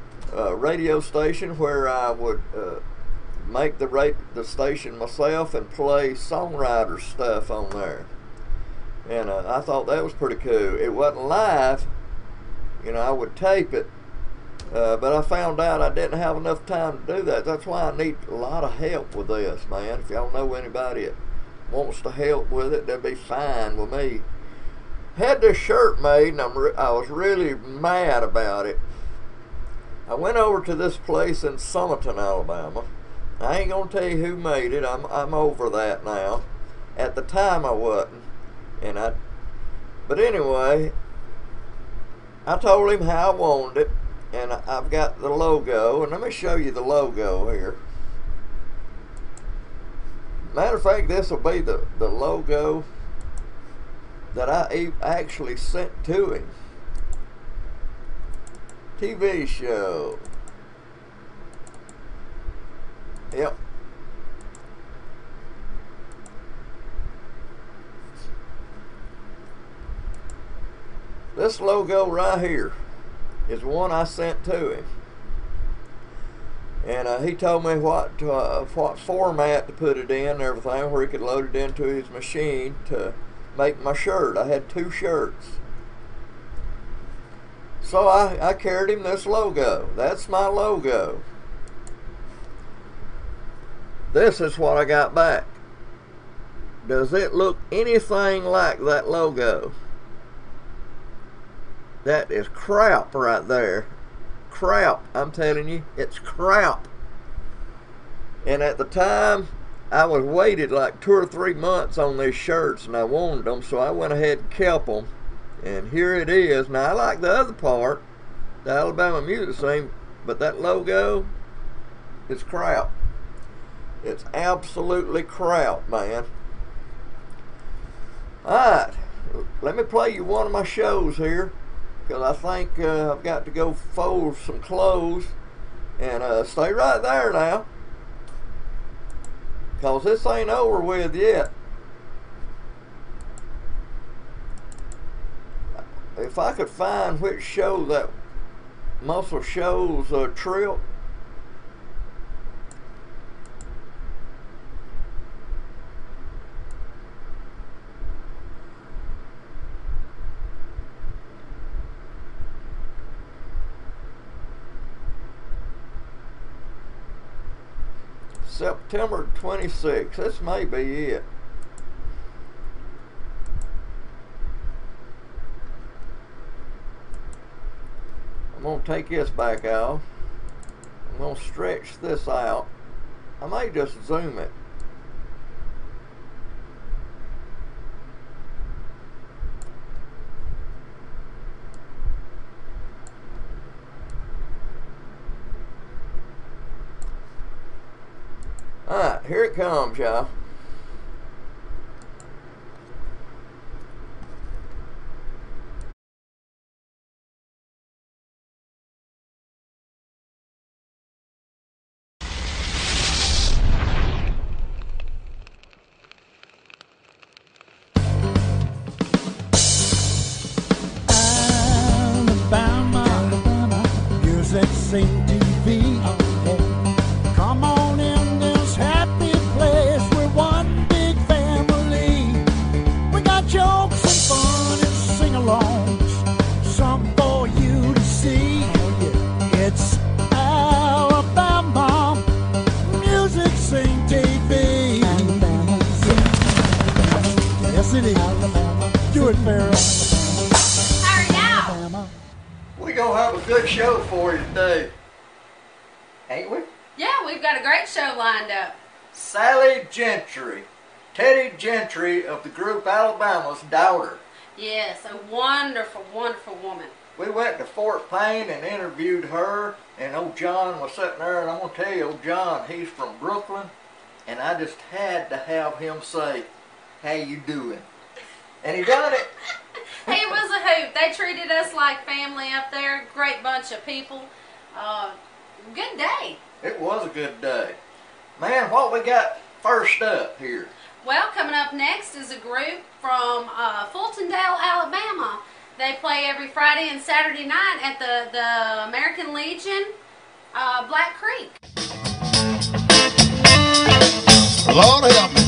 I would make the station myself and play songwriter stuff on there. And I thought that was pretty cool. It wasn't live, you know, I would tape it, but I found out I didn't have enough time to do that. That's why I need a lot of help with this, man. If y'all know anybody that wants to help with it, that'd be fine with me. Had this shirt made and I was really mad about it. I went over to this place in Summerton, Alabama. I ain't gonna tell you who made it. I'm over that now. At the time I wasn't. But anyway, I told him how I wanted it, and I've got the logo, and let me show you the logo here. Matter of fact, this will be the logo that I actually sent to him. TV show. Yep. This logo right here is one I sent to him. And he told me what format to put it in and everything, where he could load it into his machine to make my shirt. I had 2 shirts. So I carried him this logo. That's my logo. This is what I got back. Does it look anything like that logo? That is crap right there. Crap, I'm telling you, it's crap. And at the time, I was waited like 2 or 3 months on these shirts, and I wanted them, so I went ahead and kept them. And here it is. Now I like the other part, the Alabama Music Scene, but that logo is crap. It's absolutely crap, man. Alright, let me play you one of my shows here, because I think I've got to go fold some clothes. And stay right there now, because this ain't over with yet. If I could find which show that Muscle Shows trip. September 26th. This may be it. I'm going to take this back off. I'm going to stretch this out. I may just zoom it. Alright, here it comes, y'all. Alabama, MusicSceneTV. Come on in this happy place. We're one big family. We got jokes and fun and sing-alongs, some for you to see. It's Alabama MusicSceneTV. Yes, it is. Do it, Pharaoh. We gonna have a good show for you today, ain't we? Yeah, we've got a great show lined up. Sally Gentry, Teddy Gentry of the group Alabama's daughter. Yes, a wonderful, wonderful woman. We went to Fort Payne and interviewed her, and old John was sitting there, and I'm gonna tell you, old John, he's from Brooklyn, and I just had to have him say, "How you doing?" And he done it. He was a hoot. They treated us like family up there. Great bunch of people. Good day. It was a good day. Man, what we got first up here? Well, coming up next is a group from Fultondale, Alabama. They play every Friday and Saturday night at the American Legion, Black Creek. Lord help me.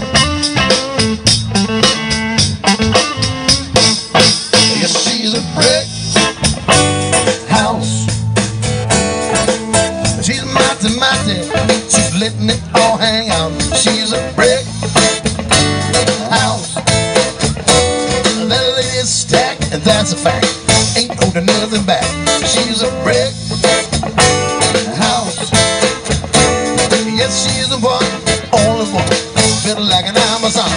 Yes, she's a brick house. She's mighty, mighty. She's letting it all hang out. She's a brick house. That lady's stacked, and that's a fact. Ain't holding nothing back. She's a brick house. Yes, she's the one, only one, built like an Amazon.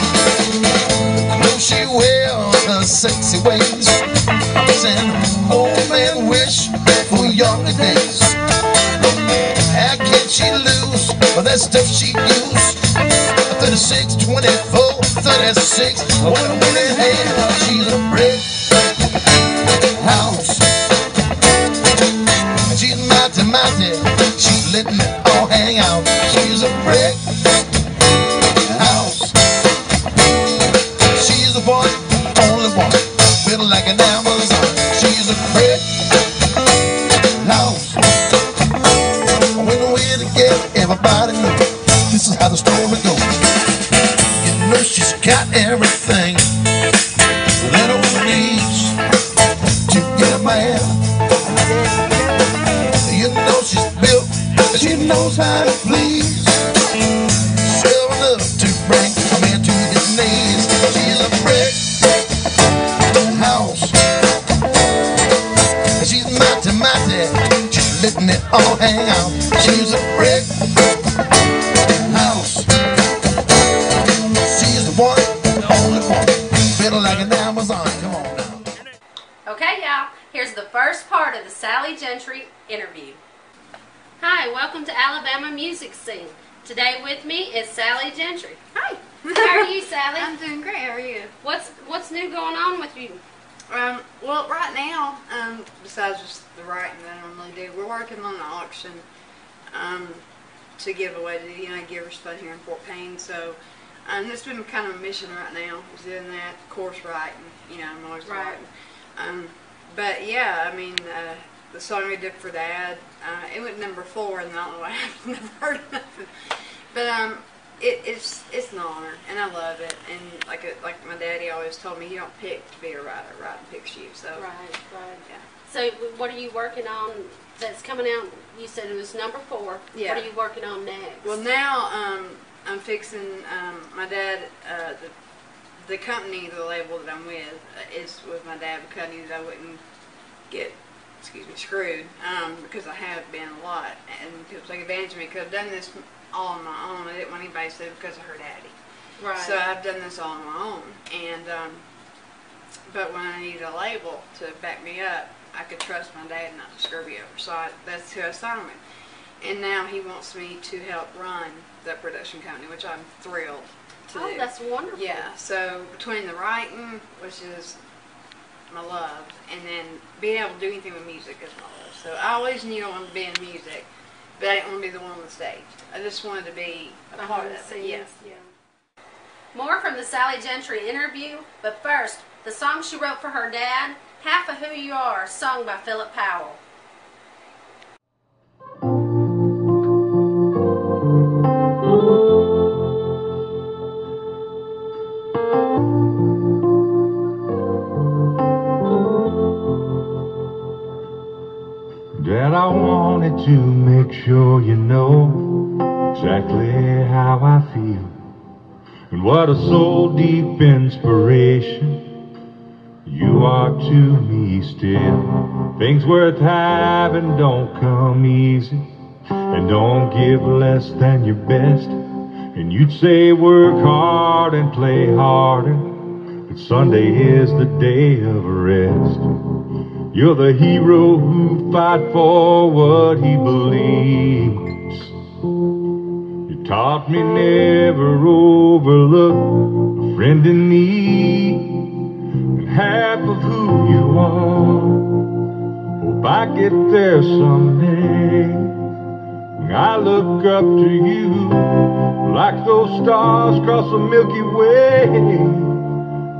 The clothes she wears, her sexy ways, and old man wish for younger days. How can she lose all that stuff she used? 36, 24, 36, what a winning hand. She's a brick house. She's mighty, mighty. She's letting it all hang out. She's a brick house. She's the one, only one, built like an Amazon. She's a brick house. When we're together, everybody knows this is how the story goes. You know she's got everything that a woman needs to get a man. You know she's built, she knows how to please. She'll enough to bring a man to his knees. She's a brick house. She's mighty, mighty. She's letting it all hang out. She's a brick house. welcome to Alabama Music Scene. Today with me is Sally Gentry. Hi. How are you, Sally? I'm doing great. How are you? What's new going on with you? Well, right now, besides just the writing that I normally do, we're working on an auction to give away to the Givers Fund here in Fort Payne. So it's been kind of a mission right now. We're doing that, course writing. I'm always writing. But yeah, I mean, the song we did for the ad, it went #4, and I don't know why I've never heard nothing. But it's an honor, and I love it. And like my daddy always told me, you don't pick to be a writer, writing picks you. So Right. yeah. So what are you working on that's coming out? You said it was #4. Yeah. What are you working on next? Well, now I'm fixing my dad. The company, the label that I'm with, is with my dad because I knew that I wouldn't get, screwed because I have been a lot, and people take advantage of me because I've done this all on my own. I didn't want anybody to say because of her daddy. Right. So I've done this all on my own, and but when I needed a label to back me up, I could trust my dad not to screw me over. So that's who I signed with. And now he wants me to help run the production company, which I'm thrilled to do. Oh, that's wonderful. Yeah, so between the writing, which is my love, and then being able to do anything with music is my love. So I always knew I wanted to be in music, but I didn't want to be the one on the stage. I just wanted to be a part of it. Yeah. More from the Sally Gentry interview, but first, the song she wrote for her dad, Half of Who You Are, sung by Philip Powell. Dad, I wanted to make sure you know exactly how I feel, and what a soul deep inspiration you are to me still. Things worth having don't come easy, and don't give less than your best. And you'd say work hard and play harder, but Sunday is the day of rest. You're the hero who fight for what he believes. You taught me never overlook a friend in need, and half of who you are. Hope I get there someday. I look up to you like those stars across the Milky Way.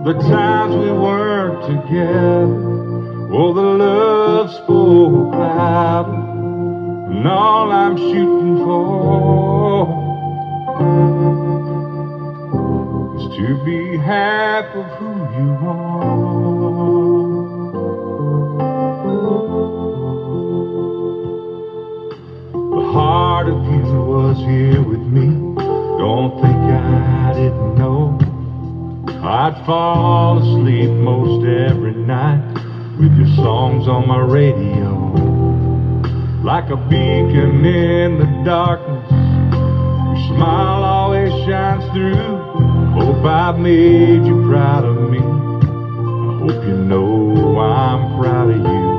The times we weren't together, oh, the love spoke loud, and all I'm shooting for is to be half of who you are. The heart of you was here with me. Don't think I didn't know. I'd fall asleep most every night with your songs on my radio, like a beacon in the darkness. Your smile always shines through. Hope I've made you proud of me. I hope you know I'm proud of you.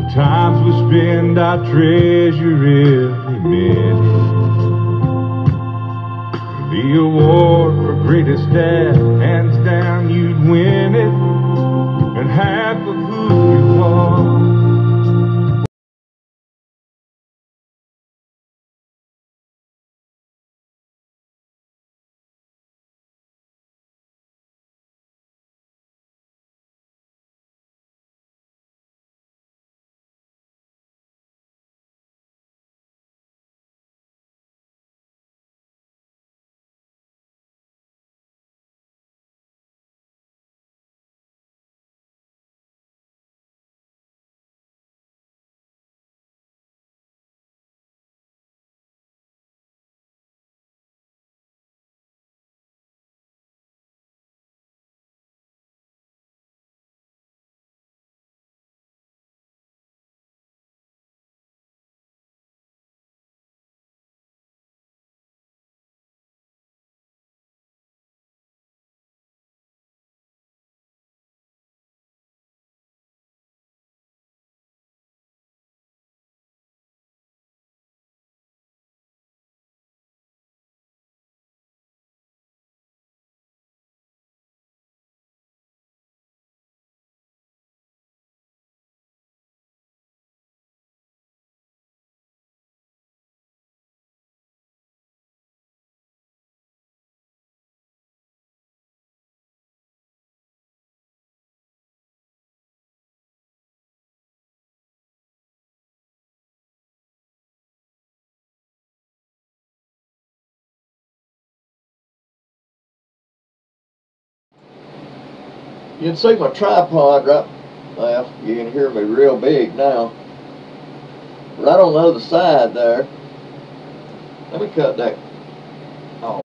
The times we spend, I treasure every minute. The award for greatest dad, hands down you'd win it, and half of who you are. You can see my tripod right, well, you can hear me real big now. Right on the other side there. Let me cut that off.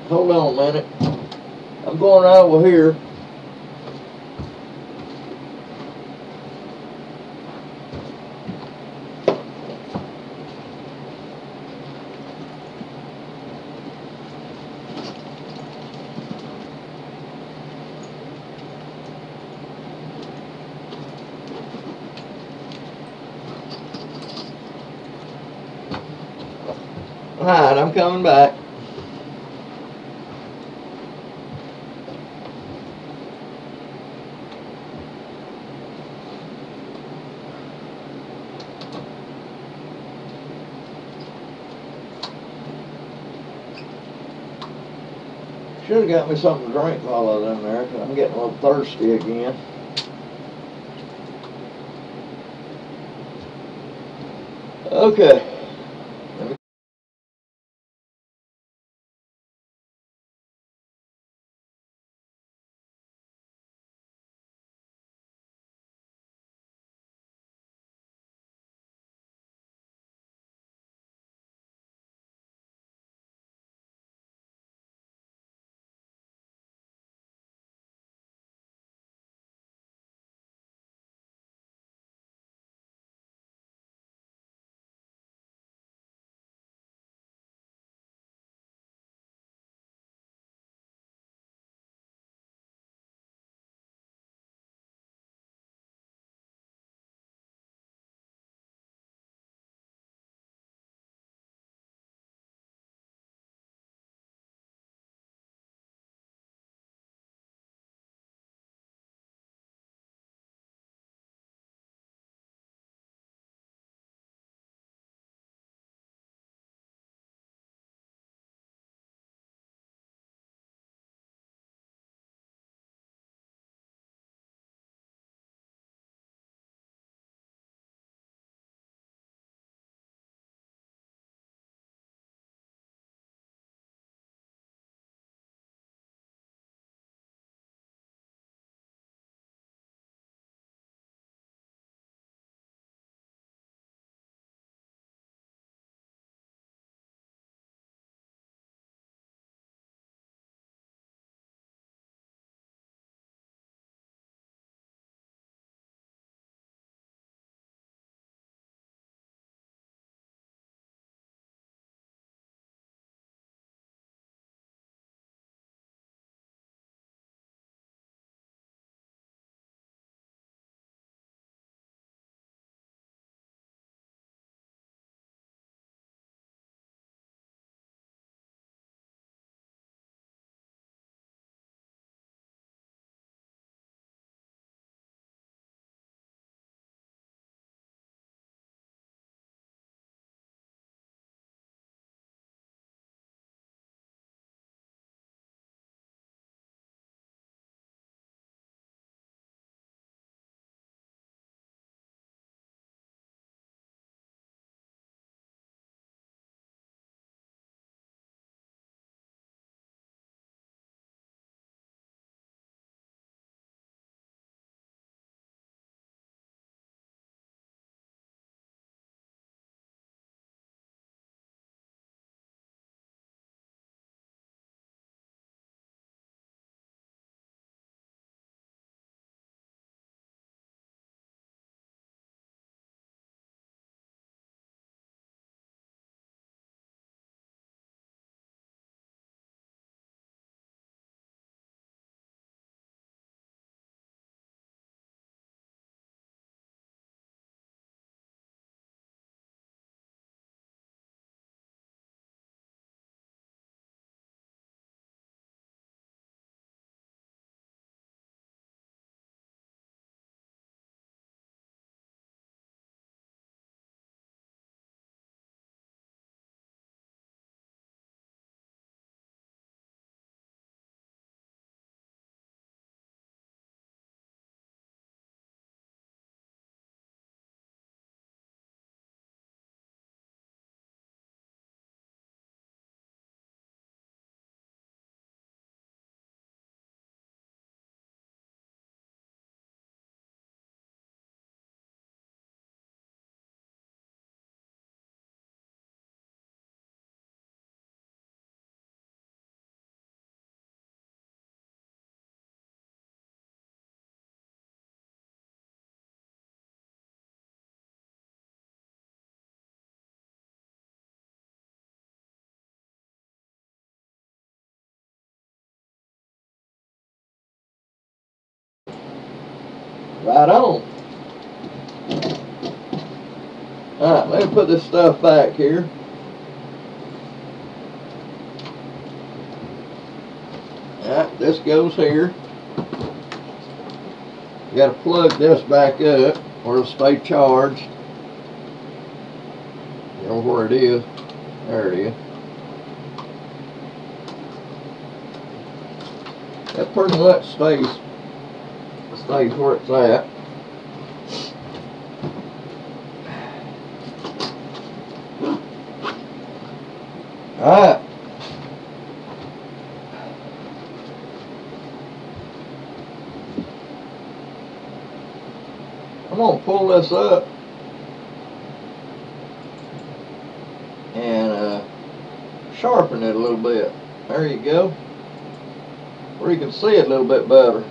Hold on a minute. I'm going right over here. Alright, I'm coming back. Should have got me something to drink while I was in there, 'cause I'm getting a little thirsty again. Okay. Right on. Alright, let me put this stuff back here. Alright, this goes here. You gotta plug this back up or it'll stay charged. You know where it is. There it is. That pretty much stays where it's at. Alright. I'm gonna pull this up and sharpen it a little bit. There you go. Where you can see it a little bit better.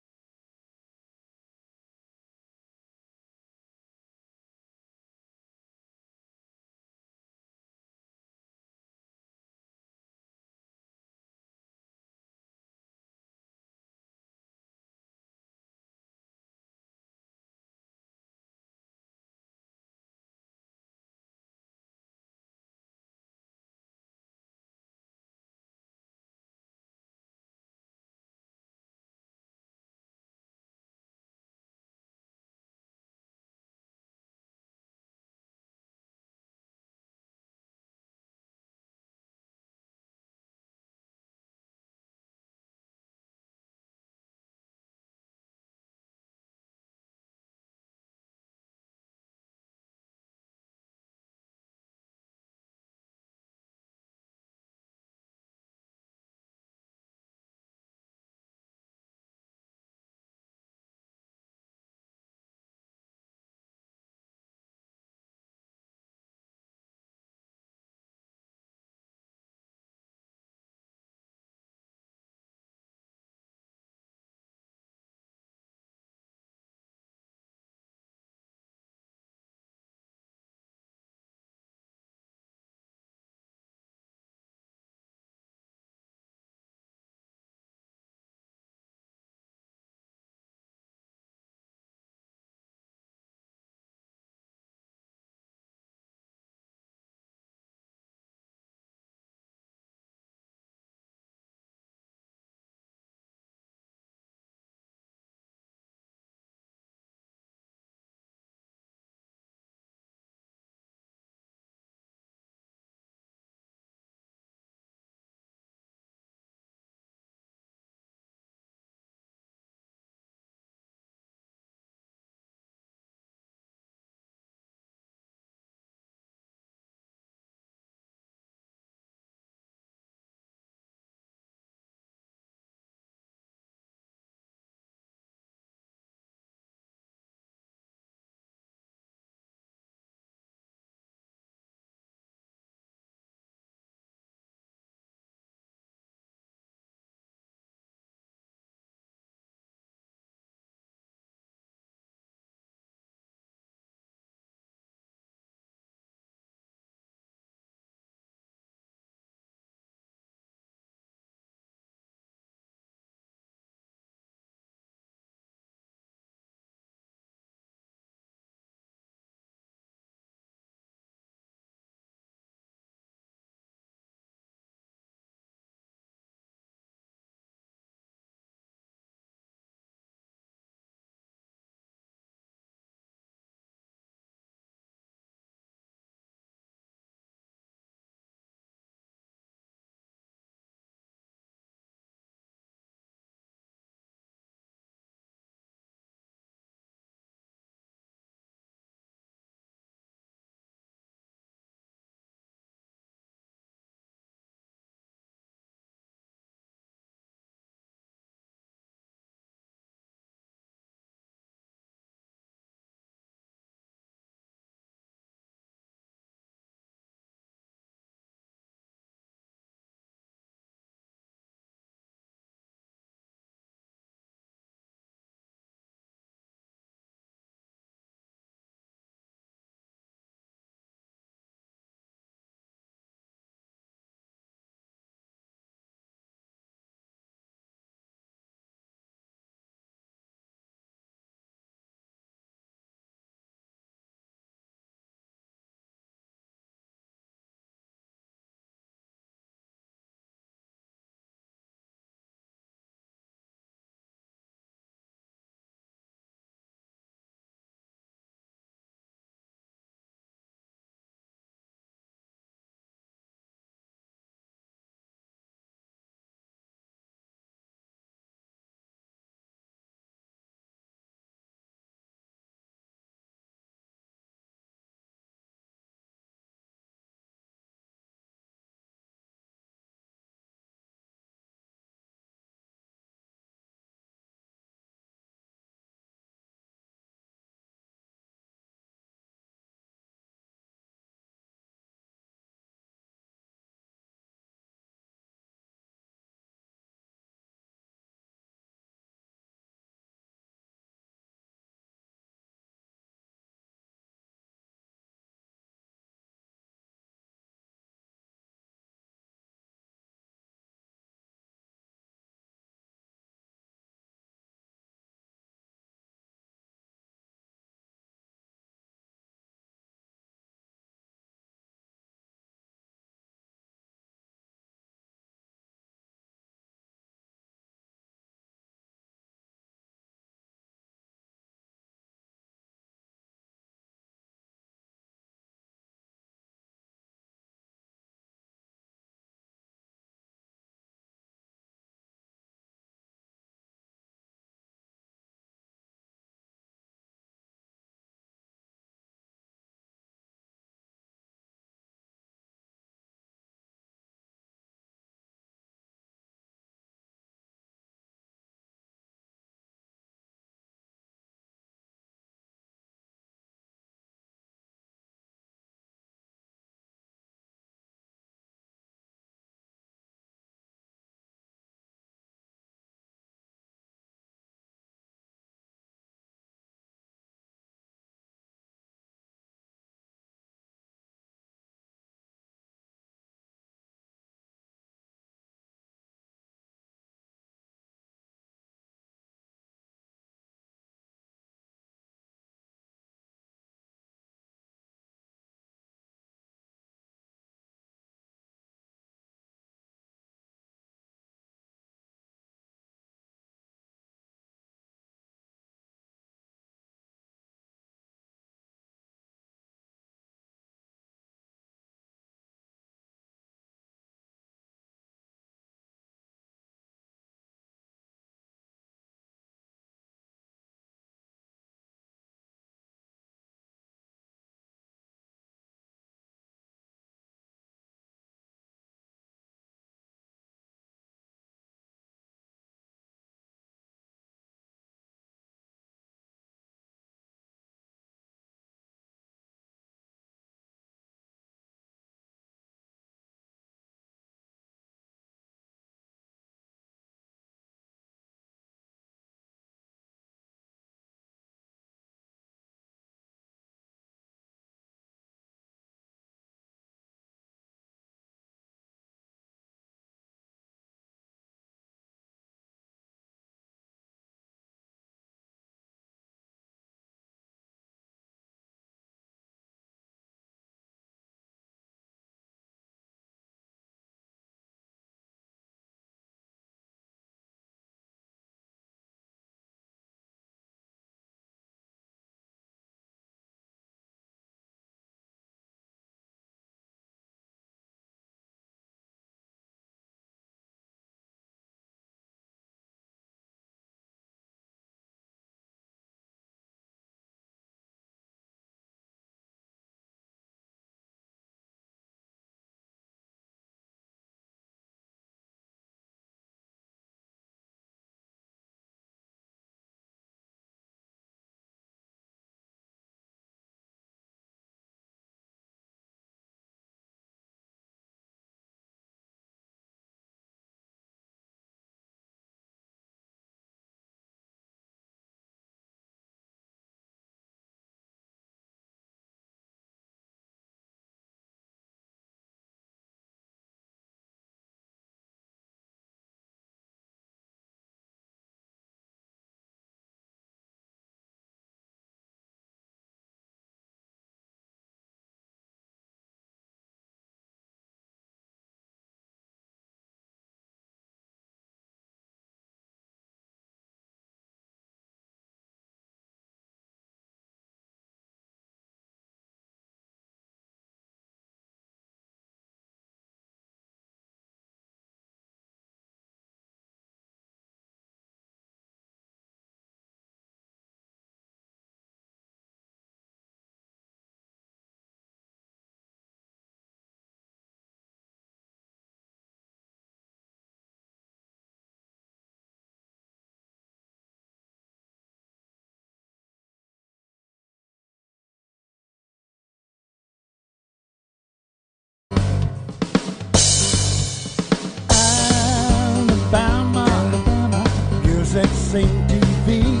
TV.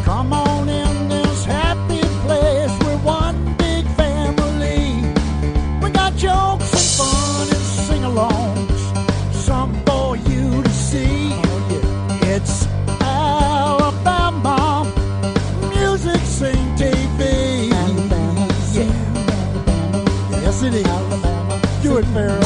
Come on in this happy place. We're one big family. We got jokes and fun and sing-alongs, some for you to see. It's Alabama Music Scene TV. Yeah. Yes, it is. Do it, Farrell.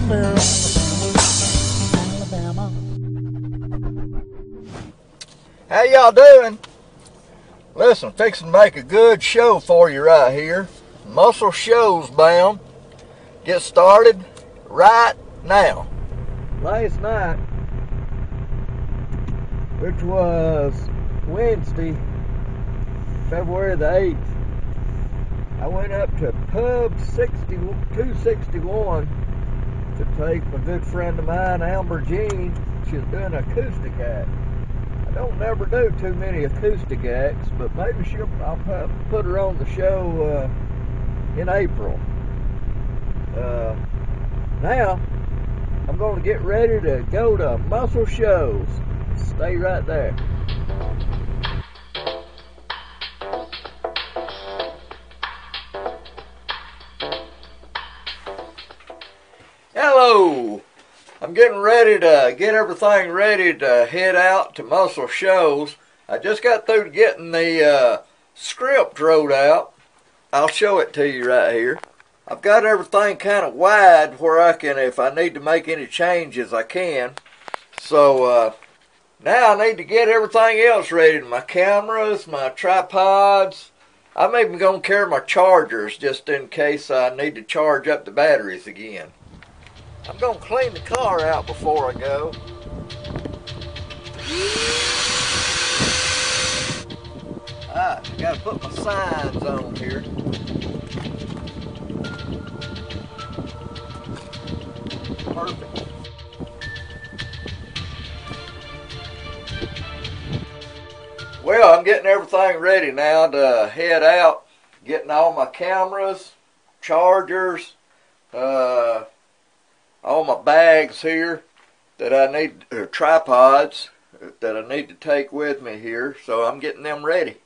there on Alabama. How y'all doing? Listen, fixing to make a good show for you right here. Muscle Shows bound. Get started right now. Last night, which was Wednesday, February the 8th, I went up to Pub 261 to take my good friend of mine, Amber Jean. She's doing an acoustic act. I don't never do too many acoustic acts, but maybe I'll put her on the show in April. Now, I'm going to get ready to go to Muscle Shows. Stay right there. Hello! I'm getting ready to get everything ready to head out to Muscle Shows. I just got through getting the script wrote out. I'll show it to you right here. I've got everything kind of wide where I can, if I need to make any changes, I can. So now I need to get everything else ready. My cameras, my tripods. I'm even going to carry my chargers just in case I need to charge up the batteries again. I'm going to clean the car out before I go. I got to put my signs on here. Perfect. Well, I'm getting everything ready now to head out. Getting all my cameras, chargers, all my bags here that I need, or tripods that I need to take with me here. So I'm getting them ready.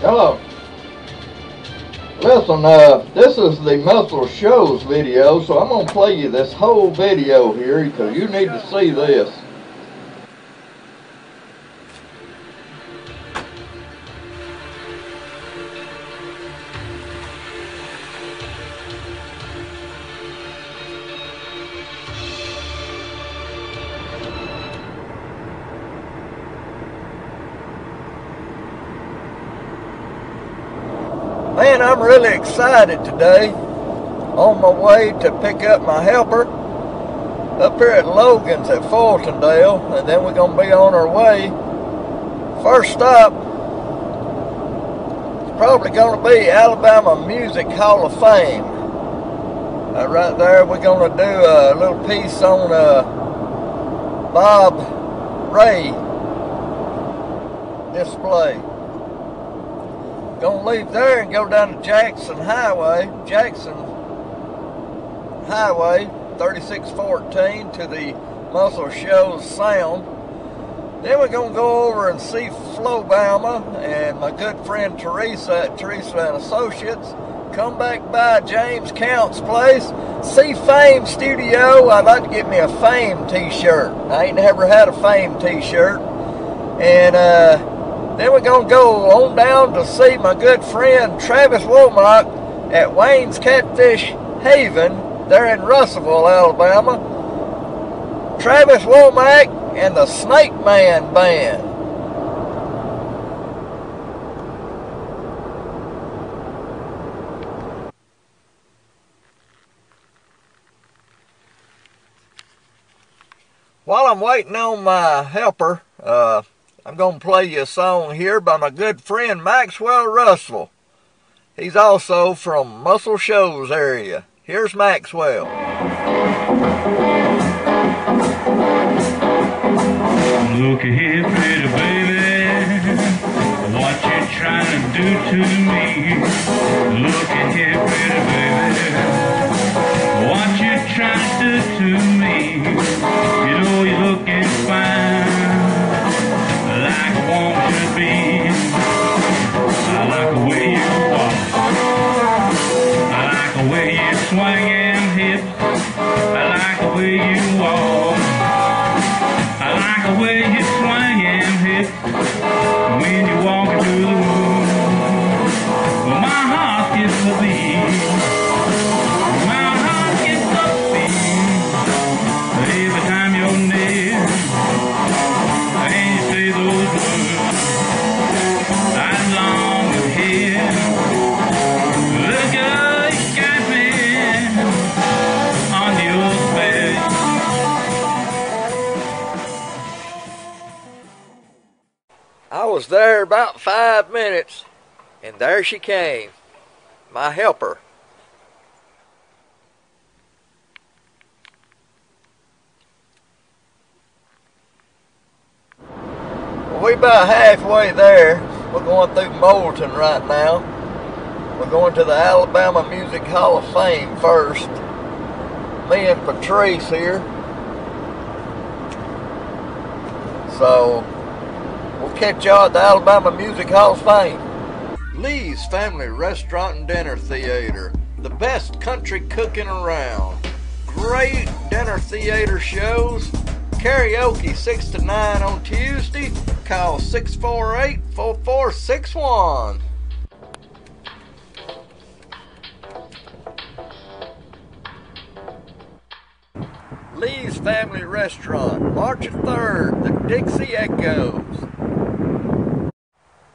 Hello. Listen, this is the Muscle Shows video, so I'm going to play you this whole video here because you need to see this. Man, I'm really excited today. On my way to pick up my helper up here at Logan's at Fultondale, and then we're going to be on our way. First stop is probably going to be Alabama Music Hall of Fame. Right there, we're going to do a little piece on Bob Ray display. Gonna leave there and go down to Jackson Highway 3614 to the Muscle Shows Sound. Then we're gonna go over and see Flobama and my good friend Teresa at Teresa and Associates. Come back by James Count's place. See Fame Studio. I'd like to get me a Fame t-shirt. I ain't never had a Fame t-shirt. And then we're going to go on down to see my good friend Travis Womack at Wayne's Catfish Haven there in Russellville, Alabama. Travis Womack and the Snake Man Band. While I'm waiting on my helper, I'm going to play you a song here by my good friend Maxwell Russell. He's also from Muscle Shoals area. Here's Maxwell. Look here, pretty baby, what you trying to do to me? Look here, pretty baby, what you trying to do to me? You know you're looking fine, like a woman should be. I like the way you walk, I like the way you swing and hips, I like the way you walk, I like the way you swing and hips when you walk into the room. Well, my heart gets a beat, my heart gets a beat every time you're near and you say those words I long to hear. Look, girl, you got me on your spell. I was there about 5 minutes, and there she came, my helper. Well, we about halfway there. We're going through Moulton right now. We're going to the Alabama Music Hall of Fame first. Me and Patrice here. So, we'll catch y'all at the Alabama Music Hall of Fame. Lee's Family Restaurant and Dinner Theater. The best country cooking around. Great dinner theater shows. Karaoke 6 to 9 on Tuesday. Call 648-4461. Lee's Family Restaurant, March 3rd, the Dixie Echoes.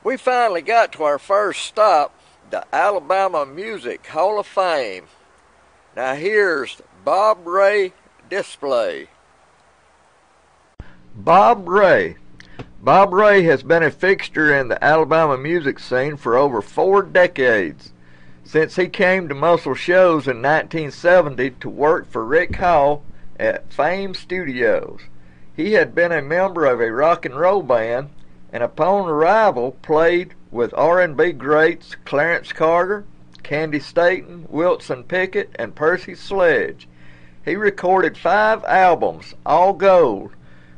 We finally got to our first stop, the Alabama Music Hall of Fame. Now here's Bob Ray Display. Bob Ray. Bob Ray has been a fixture in the Alabama music scene for over 4 decades. Since he came to Muscle Shoals in 1970 to work for Rick Hall at Fame Studios. He had been a member of a rock and roll band, and upon arrival played with R&B greats Clarence Carter, Candy Staton, Wilson Pickett, and Percy Sledge. He recorded 5 albums, all gold,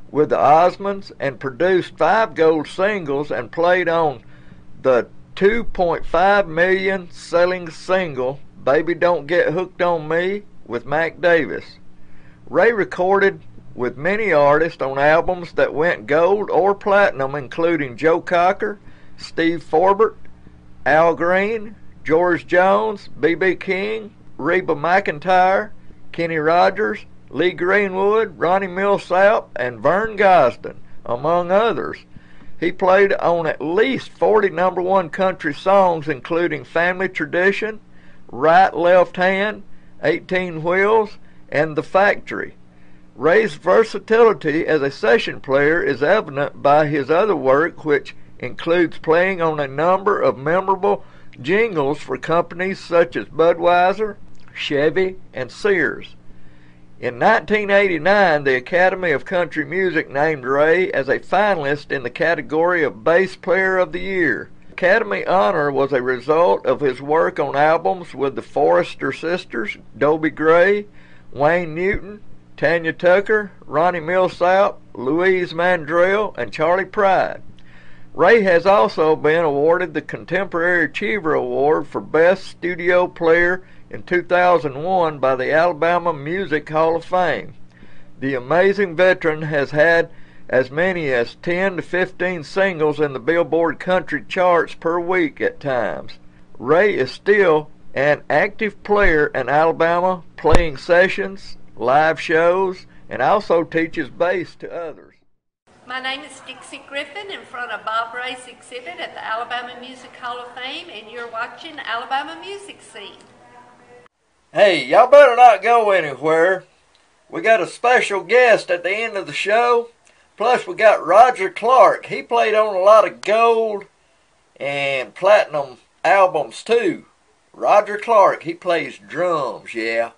with the Osmonds, and produced 5 gold singles and played on the 2.5 million selling single Baby Don't Get Hooked on Me with Mac Davis. Ray recorded with many artists on albums that went gold or platinum, including Joe Cocker, Steve Forbert, Al Green, George Jones, B.B. King, Reba McEntire, Kenny Rogers, Lee Greenwood, Ronnie Milsap, and Vern Gosdin, among others. He played on at least 40 #1 country songs, including Family Tradition, Right Left Hand, 18 Wheels, and The Factory. Ray's versatility as a session player is evident by his other work, which includes playing on a number of memorable jingles for companies such as Budweiser, Chevy, and Sears. In 1989, the Academy of Country Music named Ray as a finalist in the category of Bass Player of the Year. The Academy honor was a result of his work on albums with the Forrester Sisters, Dobie Gray, Wayne Newton, Tanya Tucker, Ronnie Milsap, Louise Mandrell, and Charlie Pride. Ray has also been awarded the Contemporary Achiever Award for Best Studio Player in 2001 by the Alabama Music Hall of Fame. The amazing veteran has had as many as 10 to 15 singles in the Billboard country charts per week at times. Ray is still an active player in Alabama, playing sessions, live shows, and also teaches bass to others. My name is Dixie Griffin in front of Bob Ray's exhibit at the Alabama Music Hall of Fame, and you're watching Alabama Music Scene. Hey, y'all better not go anywhere. We got a special guest at the end of the show. Plus, we got Roger Clark. He played on a lot of gold and platinum albums, too. Roger Clark, he plays drums, yeah.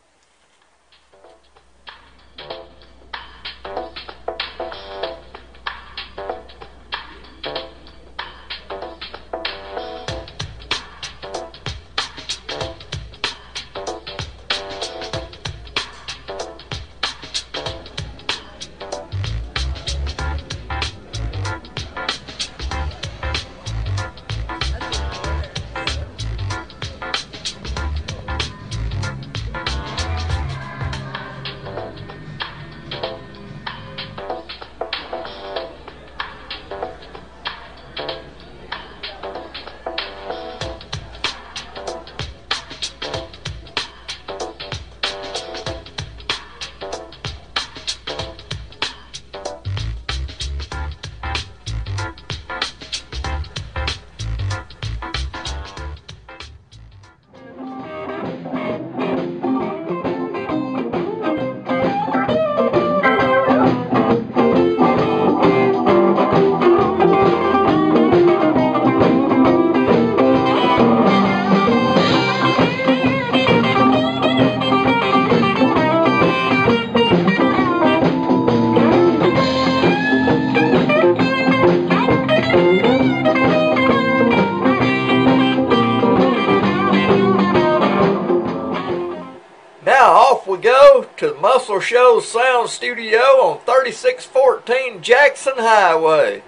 Go to the Muscle Shoals Sound Studio on 3614 Jackson Highway.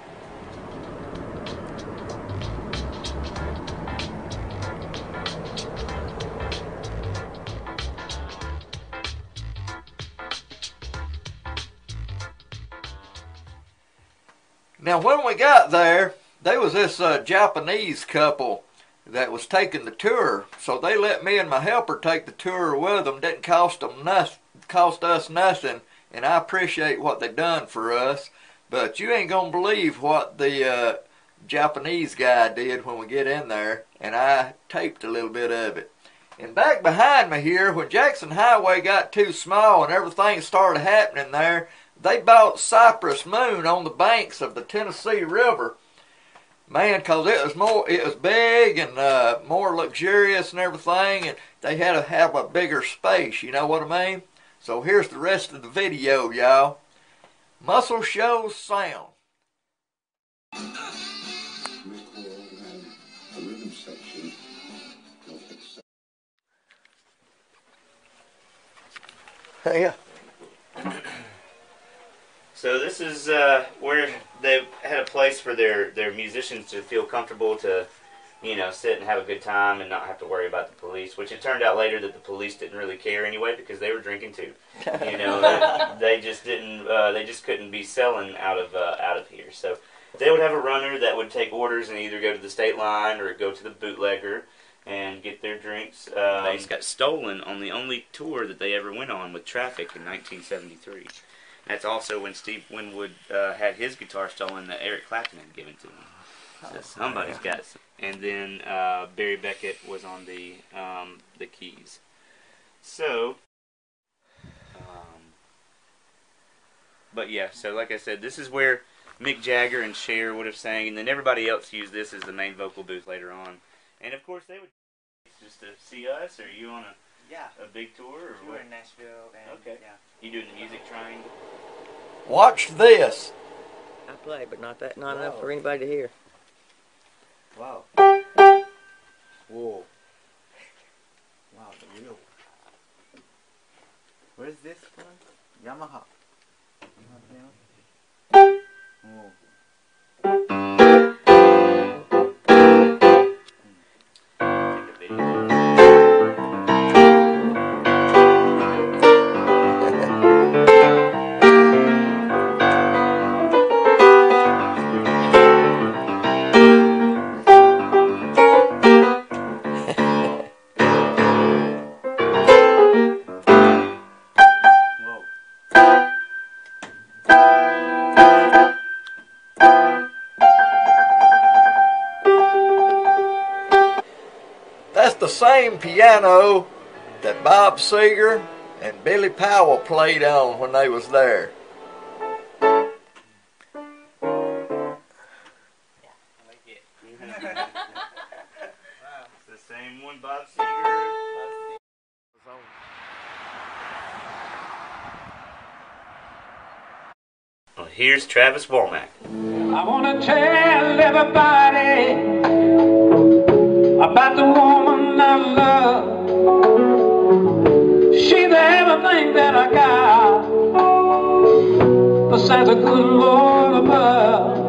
Now when we got there was this Japanese couple that was taking the tour, so they let me and my helper take the tour with them. Didn't cost us nothing, and I appreciate what they done for us. But you ain't gonna believe what the Japanese guy did when we get in there, and I taped a little bit of it. And back behind me here, when Jackson Highway got too small and everything started happening there, they bought Cypress Moon on the banks of the Tennessee River. Man, cause it was big and more luxurious and everything, and they had to have a bigger space, you know what I mean? So here's the rest of the video, y'all. Muscle Shoals Sound. Yeah. So this is where they had a place for their musicians to feel comfortable to, you know, sit and have a good time and not have to worry about the police. Which it turned out later that the police didn't really care anyway because they were drinking too. You know, they just didn't. They just couldn't be selling out of here. So they would have a runner that would take orders and either go to the state line or go to the bootlegger and get their drinks. They got stolen on the only tour that they ever went on with Traffic in 1973. That's also when Steve Winwood had his guitar stolen that Eric Clapton had given to him. So somebody's got it. And then Barry Beckett was on the keys. So, but yeah, so like I said, this is where Mick Jagger and Cher would have sang, and then everybody else used this as the main vocal booth later on. And of course they would just to see us. Or you on a big tour? Or we were what? in Nashville. And, okay. Yeah. You doing the music triangle? Watch this. I play, but not enough for anybody to hear. Wow. Whoa. Wow, the real. Where's this one? Yamaha. Whoa. Take a video. That's the same piano that Bob Seger and Billy Powell played on when they was there. It's the same one Bob Seger. Well, here's Travis Womack. I want to tell everybody about the woman I love. She's everything that I got, besides a good Lord above.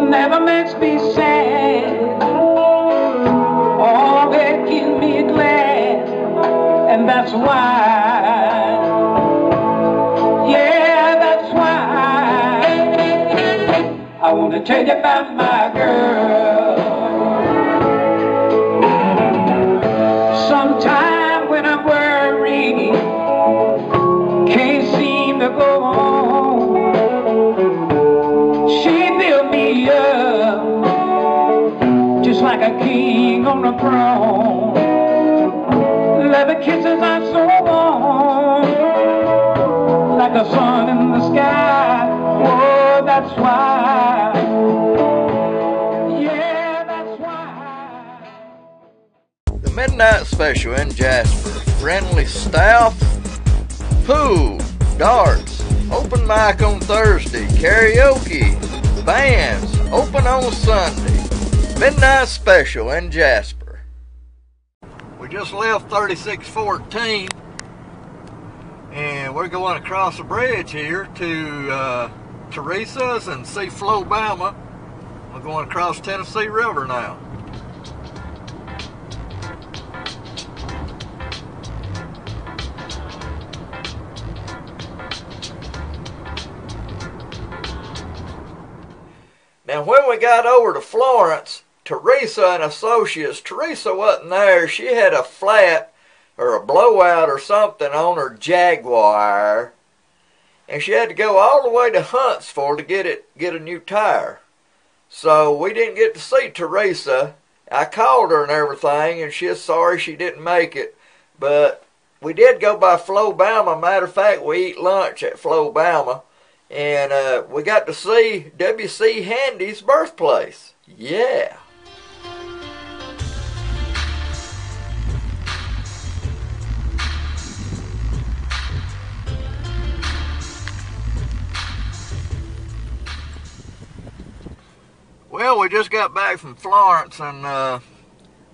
Never makes me sad, always keeps me glad, and that's why, yeah, that's why I want to tell you about my girl. Sometime when I'm worried, can't seem to go on, she built me up just like a king on a throne. Loving kisses are so warm, like the sun in the sky. Oh, that's why, yeah, that's why. The Midnight Special in Jasper. Friendly staff, pool, darts, open mic on Thursday, karaoke, bands, open on Sunday. Midnight Special in Jasper. We just left 3614 and we're going across the bridge here to Teresa's and see Flobama. We're going across Tennessee River now. Now when we got over to Florence, Teresa and Associates, Teresa wasn't there. She had a flat or a blowout or something on her Jaguar, and she had to go all the way to Huntsville to get a new tire. So we didn't get to see Teresa. I called her and everything, and she's sorry she didn't make it. But we did go by Flobama. Matter of fact, we eat lunch at Flobama. And we got to see W.C. Handy's birthplace. Yeah. Well, we just got back from Florence and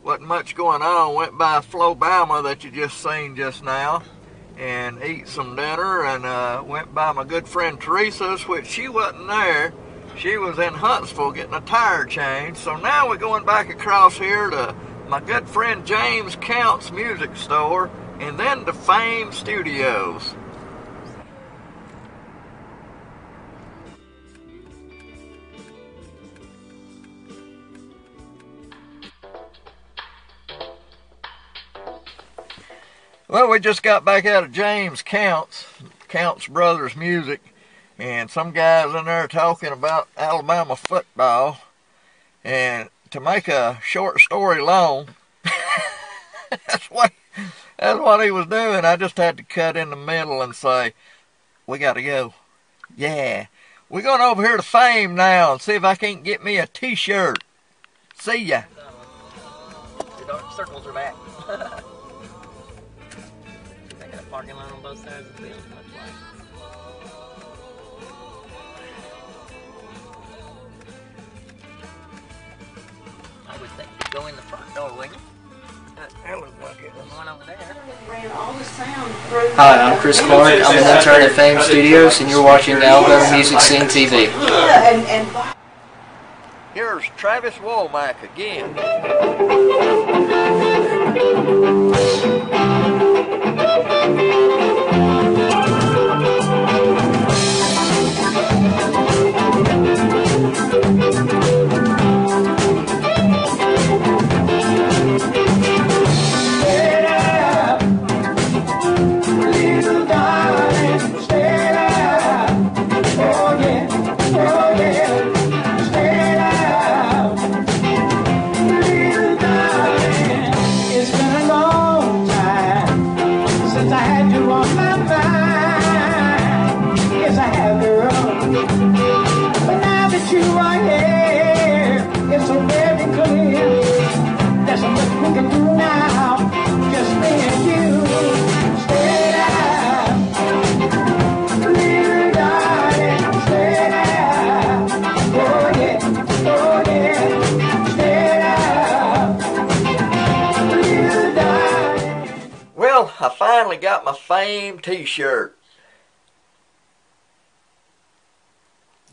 wasn't much going on. Went by Flobama that you just seen just now and eat some dinner, and went by my good friend Teresa's, which she wasn't there. She was in Huntsville getting a tire change. So now we're going back across here to my good friend James Count's music store, and then to Fame Studios. Well, we just got back out of James Count's Brothers Music, and some guys in there talking about Alabama football. And to make a short story long, that's what he was doing. I just had to cut in the middle and say, we got to go. Yeah. We're going over here to Fame now and see if I can't get me a t-shirt. See ya. The dark circles are back. Parking lot on both sides of the building. I would think you'd go in the front door, wouldn't you? That looks like it. There's one over there. Hi, I'm Chris Clark. I'm an intern at Fame Studios, and you're watching AlabamaMusicSceneTV. Here's Travis Womack again. It's been a long had you on my mind. Yes, I have, girl. But now that you are here, it's so very clear. There's so much we can do now, just me and you. Stay out, little darling, stay out. Oh yeah, stay out, little darling. Well, I finally got my famed t-shirt.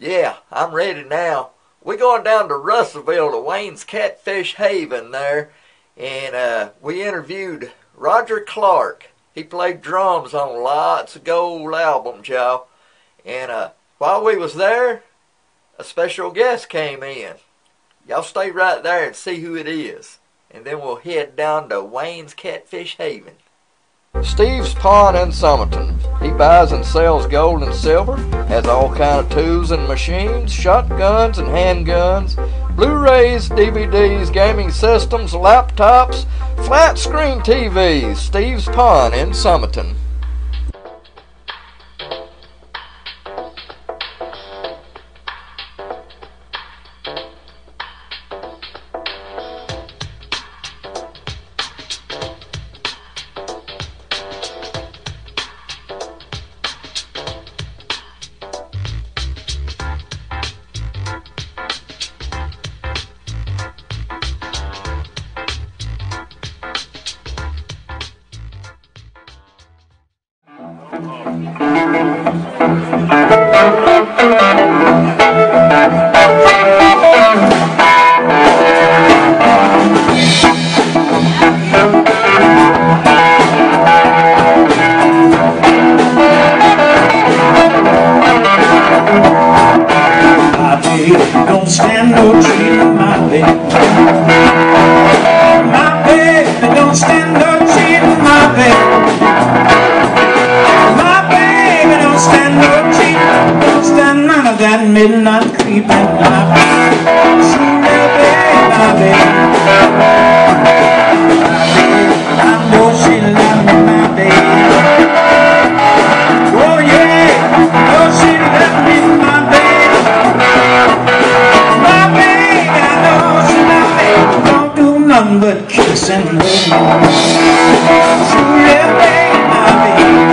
Yeah, I'm ready now. We're going down to Russellville to Wayne's Catfish Haven there, and we interviewed Roger Clark. He played drums on lots of gold albums, y'all. And while we was there, a special guest came in. Y'all stay right there and see who it is. And then we'll head down to Wayne's Catfish Haven. Steve's Pawn in Somerton. He buys and sells gold and silver, has all kind of tools and machines, shotguns and handguns, Blu-rays, DVDs, gaming systems, laptops, flat screen TVs. Steve's Pawn in Somerton. Don't stand no cheating, my baby. My baby, don't stand no cheating, my baby. My baby, don't stand no cheating. Don't stand none of that midnight creeping, my baby. Sweet little baby, my baby. I know she loves me, my baby. Oh yeah, know she loves me, my baby. Nothing but kiss and love. Sweet little baby, my baby.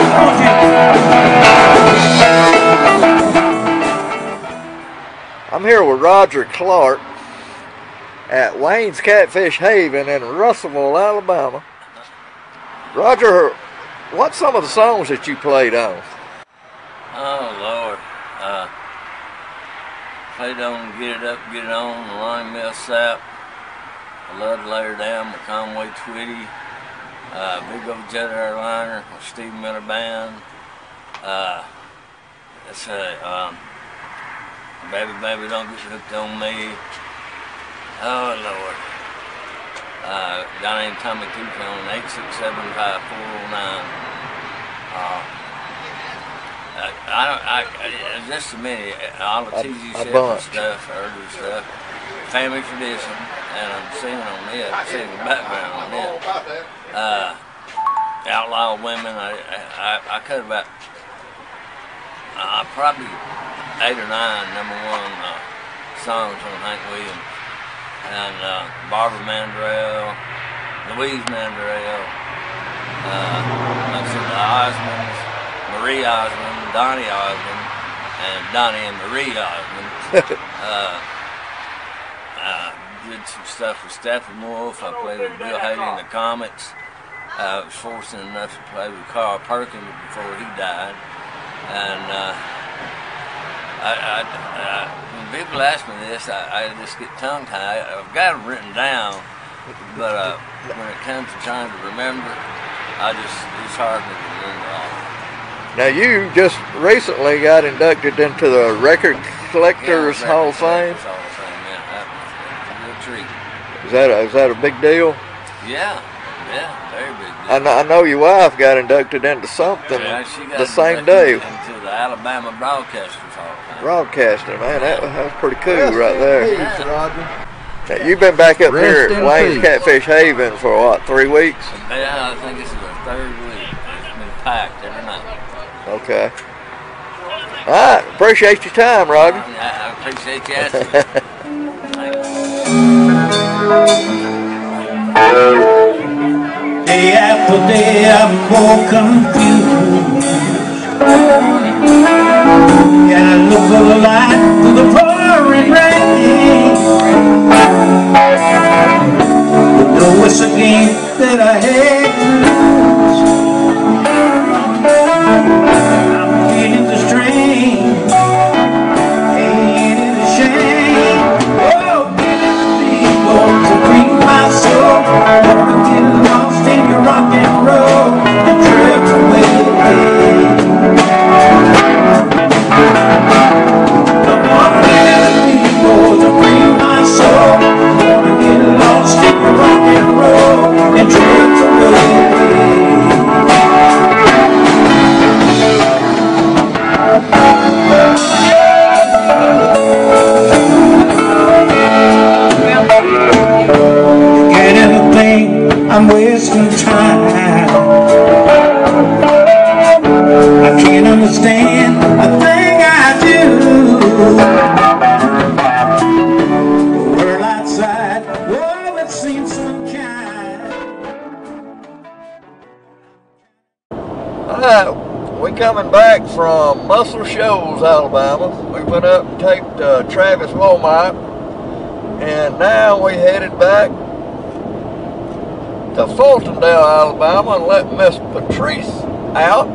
I'm here with Roger Clark at Wayne's Catfish Haven in Russellville, Alabama. Roger, what's some of the songs that you played on? Oh Lord, played on Get It Up, Get It On, the Lonnie Mill Sap. I love to Lay Her Down with Conway Twitty, Big Old Jet Airliner with Steve Miller Band. Let's say, Baby Baby Don't Get Hooked on Me. Oh Lord. A guy named Tommy Tucson, 867-5409. Just a minute, all the TG stuff, early stuff, Family Tradition, and I'm singing on it, I'm singing the background on it. Outlaw Women, I cut about probably 8 or 9 #1 songs on Hank Williams, and Barbara Mandrell, Louise Mandrell, like I said, the Osmonds, Marie Osmond, Donnie Osmond, and Donnie and Marie Osmond. Did some stuff with Steppenwolf. I played with Bill Haley and the Comets. I was fortunate enough to play with Carl Perkins before he died. And when people ask me this, I just get tongue-tied. I've got them written down, but when it comes to trying to remember, it's hard to remember all. Now you just recently got inducted into the Record Collectors Hall of Fame. Is that a big deal? Yeah, very big deal. I know your wife got inducted into something the same day. Into the Alabama Broadcasters Hall of Fame. Broadcasting, man, that was pretty cool right there. Roger. Now, you've been back up here at Wayne's Catfish Haven for what, 3 weeks? Yeah, I think this is our 3rd week. It's been packed every night. Okay. All right. Appreciate your time, Roger. I appreciate you asking. Day after day I'm more confused, and I look for the light through the pouring rain. But though it's a game that I hate to lose, I'm feeling the strain. Ain't it a shame? Oh, killing people to free my soul. Wanna get lost in your rock and roll and drift away. Come on, killing people to free my soul. Wanna get lost in your rock and roll and drift away. Getting to think I'm wasting time. I can't understand a thing I do. The world outside, oh, it seems so unkind. All right. We coming back from Muscle Shoals, Alabama. We went up and taped Travis Womack, and now we headed back to Fultondale, Alabama, and let Miss Patrice out.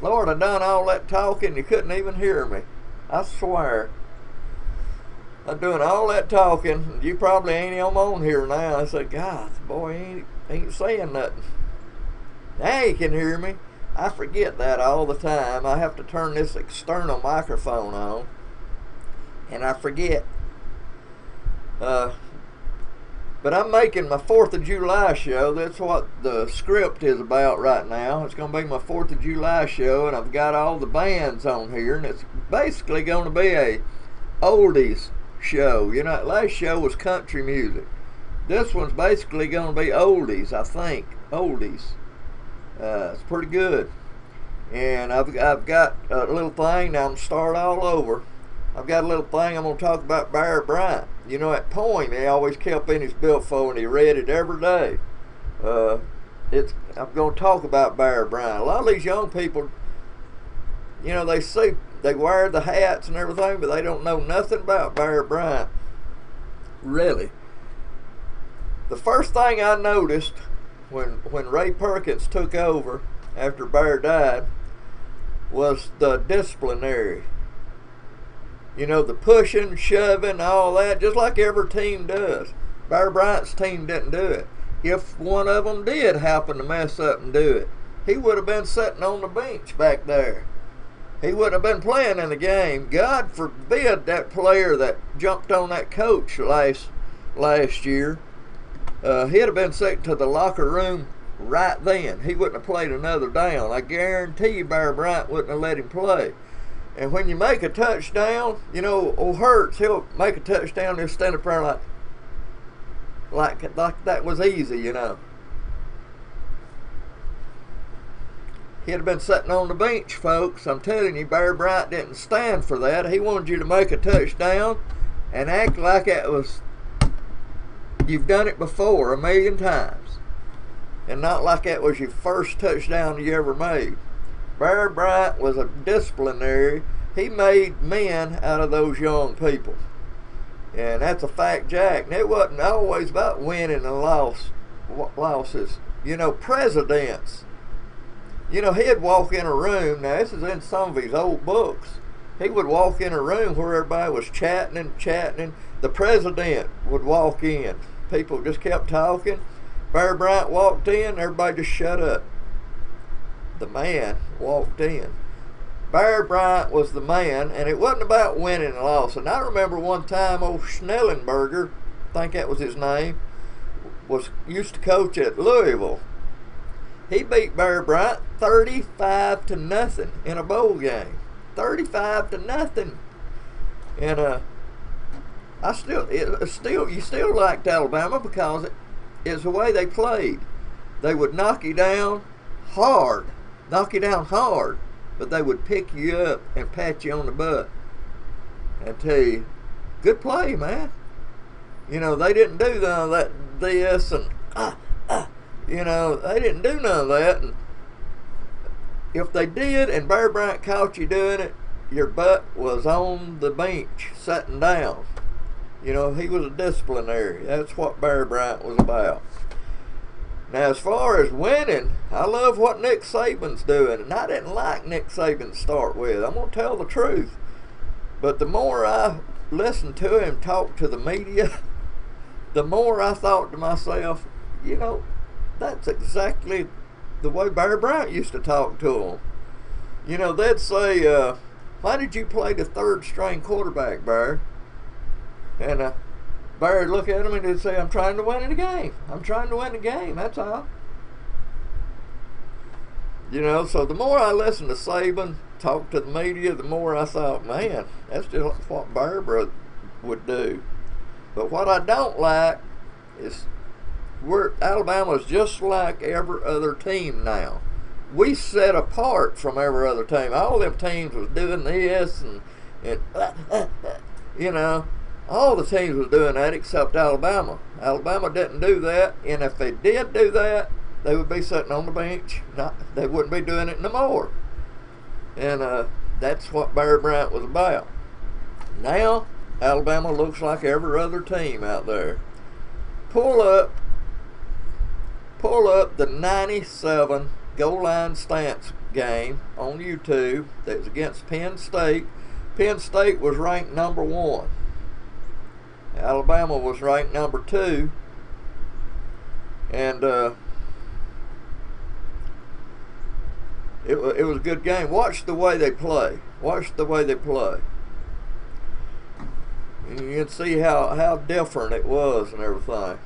Lord, I done all that talking, you couldn't even hear me. I swear. I'm doing all that talking. You probably ain't even on here now. I said, God, boy, ain't saying nothing. Now you can hear me. I forget that all the time. I have to turn this external microphone on, and I forget. But I'm making my 4th of July show. That's what the script is about right now. It's going to be my 4th of July show, and I've got all the bands on here, and it's basically going to be a oldies show. You know, that last show was country music. This one's basically going to be oldies, I think. Oldies. It's pretty good. And I've got a little thing. Now I'm going to start all over. I've got a little thing I'm going to talk about Bear Bryant. You know that poem he always kept in his billfold and he read it every day. I'm going to talk about Bear Bryant. A lot of these young people, you know, they wear the hats and everything, but they don't know nothing about Bear Bryant. Really. The first thing I noticed when Ray Perkins took over after Bear died was the disciplinary. You know, the pushing, shoving, all that, just like every team does. Bear Bryant's team didn't do it. If one of them did happen to mess up and do it, he would have been sitting on the bench back there. He wouldn't have been playing in the game. God forbid that player that jumped on that coach last year. He'd have been sent to the locker room right then. He wouldn't have played another down. I guarantee you Bear Bryant wouldn't have let him play. And when you make a touchdown, you know, old Hurts, he'll make a touchdown, he'll stand up there like that was easy, you know. He'd have been sitting on the bench, folks. I'm telling you, Bear Bryant didn't stand for that. He wanted you to make a touchdown and act like it was, you've done it before 1,000,000 times. And not like that was your first touchdown you ever made. Bear Bryant was a disciplinary. He made men out of those young people. And that's a fact, Jack. And it wasn't always about winning and losses. You know, presidents. You know, he'd walk in a room. Now, this is in some of his old books. He would walk in a room where everybody was chatting and chatting. The president would walk in. People just kept talking. Bear Bryant walked in, everybody just shut up. The man walked in. Bear Bryant was the man, and it wasn't about winning and losing. I remember one time old Schnellenberger, I think that was his name, used to coach at Louisville. He beat Bear Bryant 35-0 in a bowl game. 35-0. And you still liked Alabama because it's the way they played. They would knock you down hard, but they would pick you up and pat you on the butt and tell you, good play, man. You know, they didn't do none of that this and you know, they didn't do none of that. And if they did and Bear Bryant caught you doing it, your butt was on the bench, sitting down. You know, he was a disciplinary. That's what Bear Bryant was about. Now, as far as winning, I love what Nick Saban's doing. And I didn't like Nick Saban to start with. I'm going to tell the truth. But the more I listened to him talk to the media, the more I thought to myself, you know, that's exactly the way Bear Bryant used to talk to him. You know, they'd say, why did you play the third-string quarterback, Bear? And Bear would look at him and he'd say, I'm trying to win the game. I'm trying to win the game, that's all. You know, so the more I listened to Saban talk to the media, the more I thought, man, that's just what Bear would do. But what I don't like is Alabama's just like every other team now. We set apart from every other team. All them teams was doing this and you know, all the teams was doing that except Alabama. Alabama didn't do that, and if they did do that, they would be sitting on the bench. They wouldn't be doing it no more. And that's what Bear Bryant was about. Now, Alabama looks like every other team out there. Pull up the 97 goal line stance game on YouTube that was against Penn State. Penn State was ranked number 1. Alabama was ranked number 2. And it was a good game. Watch the way they play. Watch the way they play. And you can see how different it was and everything.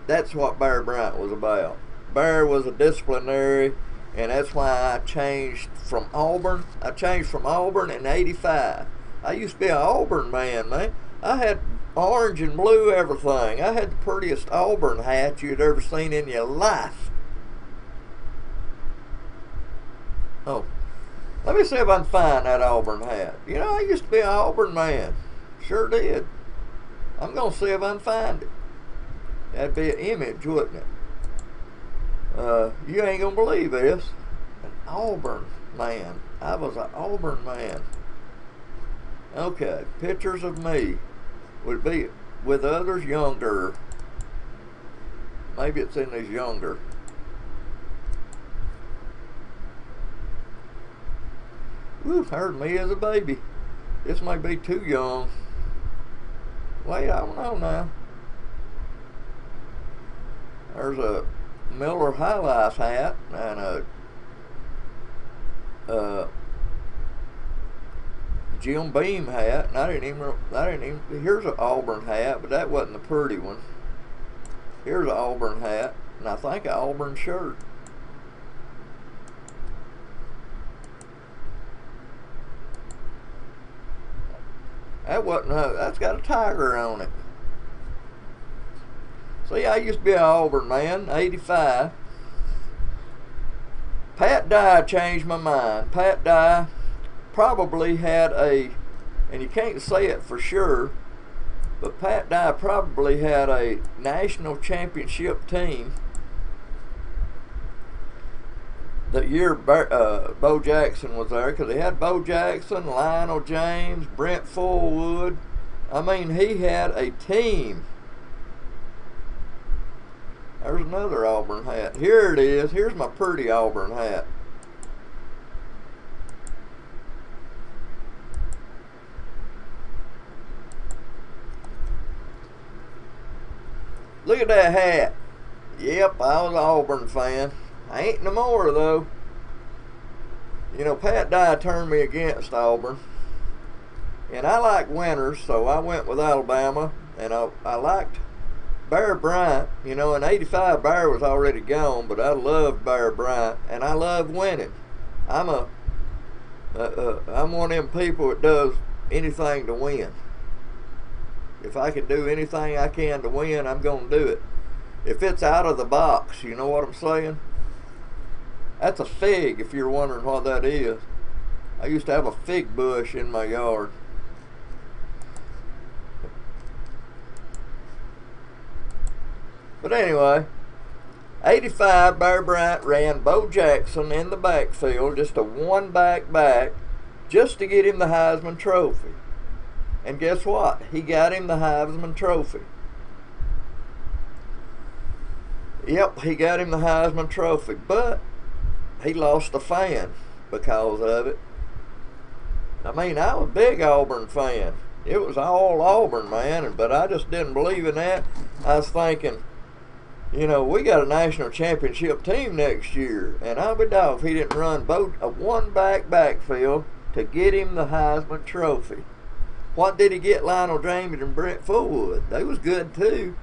That's what Bear Bryant was about. Bear was a disciplinary, and that's why I changed from Auburn. I changed from Auburn in '85. I used to be an Auburn man. I had orange and blue everything. I had the prettiest Auburn hat you'd ever seen in your life. Oh, let me see if I can find that Auburn hat. You know, I used to be an Auburn man. Sure did. I'm going to see if I can find it. That'd be an image, wouldn't it? You ain't going to believe this. An Auburn man. I was an Auburn man. Okay, pictures of me would be with others younger. Maybe it's in these younger. Ooh, heard me as a baby. This might be too young. Wait, I don't know now. There's a Miller High Life hat and a Jim Beam hat. And I didn't even. Here's an Auburn hat, but that wasn't the pretty one. Here's an Auburn hat, and I think an Auburn shirt. That wasn't. That's got a tiger on it. See, I used to be an Auburn man, '85. Pat Dye changed my mind. Pat Dye probably had a, and you can't say it for sure, but Pat Dye probably had a national championship team that year Bo Jackson was there, because he had Bo Jackson, Lionel James, Brent Fullwood. I mean, he had a team. There's another Auburn hat. Here it is. Here's my pretty Auburn hat. Look at that hat. Yep, I was an Auburn fan. I ain't no more though. You know, Pat Dye turned me against Auburn. And I like winners, so I went with Alabama. And I liked Bear Bryant. You know, in '85 Bear was already gone, but I loved Bear Bryant. And I love winning. I'm one of them people that does anything to win. If I can do anything I can to win, I'm going to do it. If it's out of the box, you know what I'm saying? That's a fig, if you're wondering what that is. I used to have a fig bush in my yard. But anyway, '85 Bear Bryant ran Bo Jackson in the backfield, just a one-back, just to get him the Heisman Trophy. And guess what? He got him the Heisman Trophy. Yep, he got him the Heisman Trophy, but he lost a fan because of it. I mean, I was a big Auburn fan. It was all Auburn, man, but I just didn't believe in that. I was thinking, you know, we got a national championship team next year, and I'll be dog if he didn't run a one-back backfield to get him the Heisman Trophy. What did he get Lionel James and Brent Fullwood? They was good too.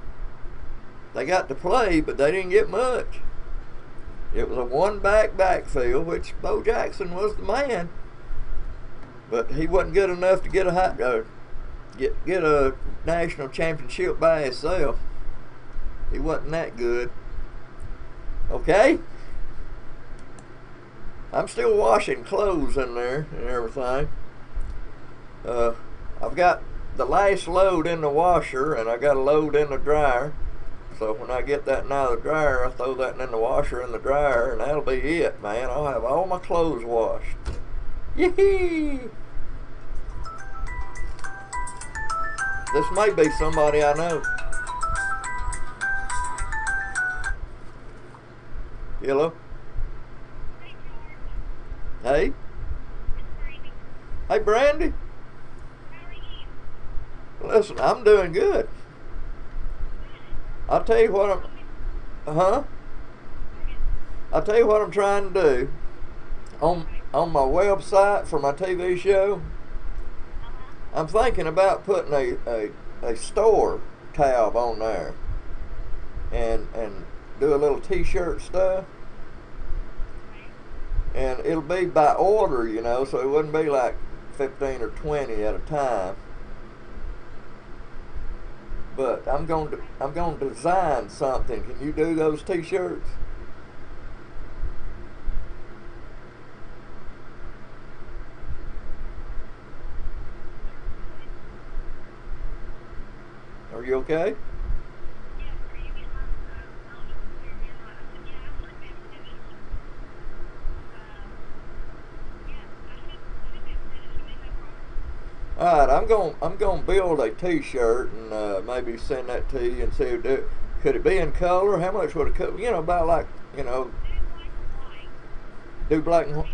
They got to play, but they didn't get much. It was a one-back backfield, which Bo Jackson was the man, but he wasn't good enough to get a national championship by himself. He wasn't that good. Okay? I'm still washing clothes in there and everything. I've got the last load in the washer, and I got a load in the dryer. So when I get that out of the dryer, I throw that in the washer and the dryer, and that'll be it, man. I'll have all my clothes washed. Yee-hee! This may be somebody I know. Hello? Hey? Hey, Brandy? Listen, I'm doing good. I'll tell you what I'll tell you what I'm trying to do. On my website for my TV show, I'm thinking about putting a store tab on there and do a little t-shirt stuff. And it'll be by order, you know, so it wouldn't be like 15 or 20 at a time. But I'm going to design something. Can you do those t-shirts? Are you okay? All right, I'm gonna build a T-shirt and maybe send that to you and see if could it be in color? How much would it cost? You know, about like, you know, do black and white.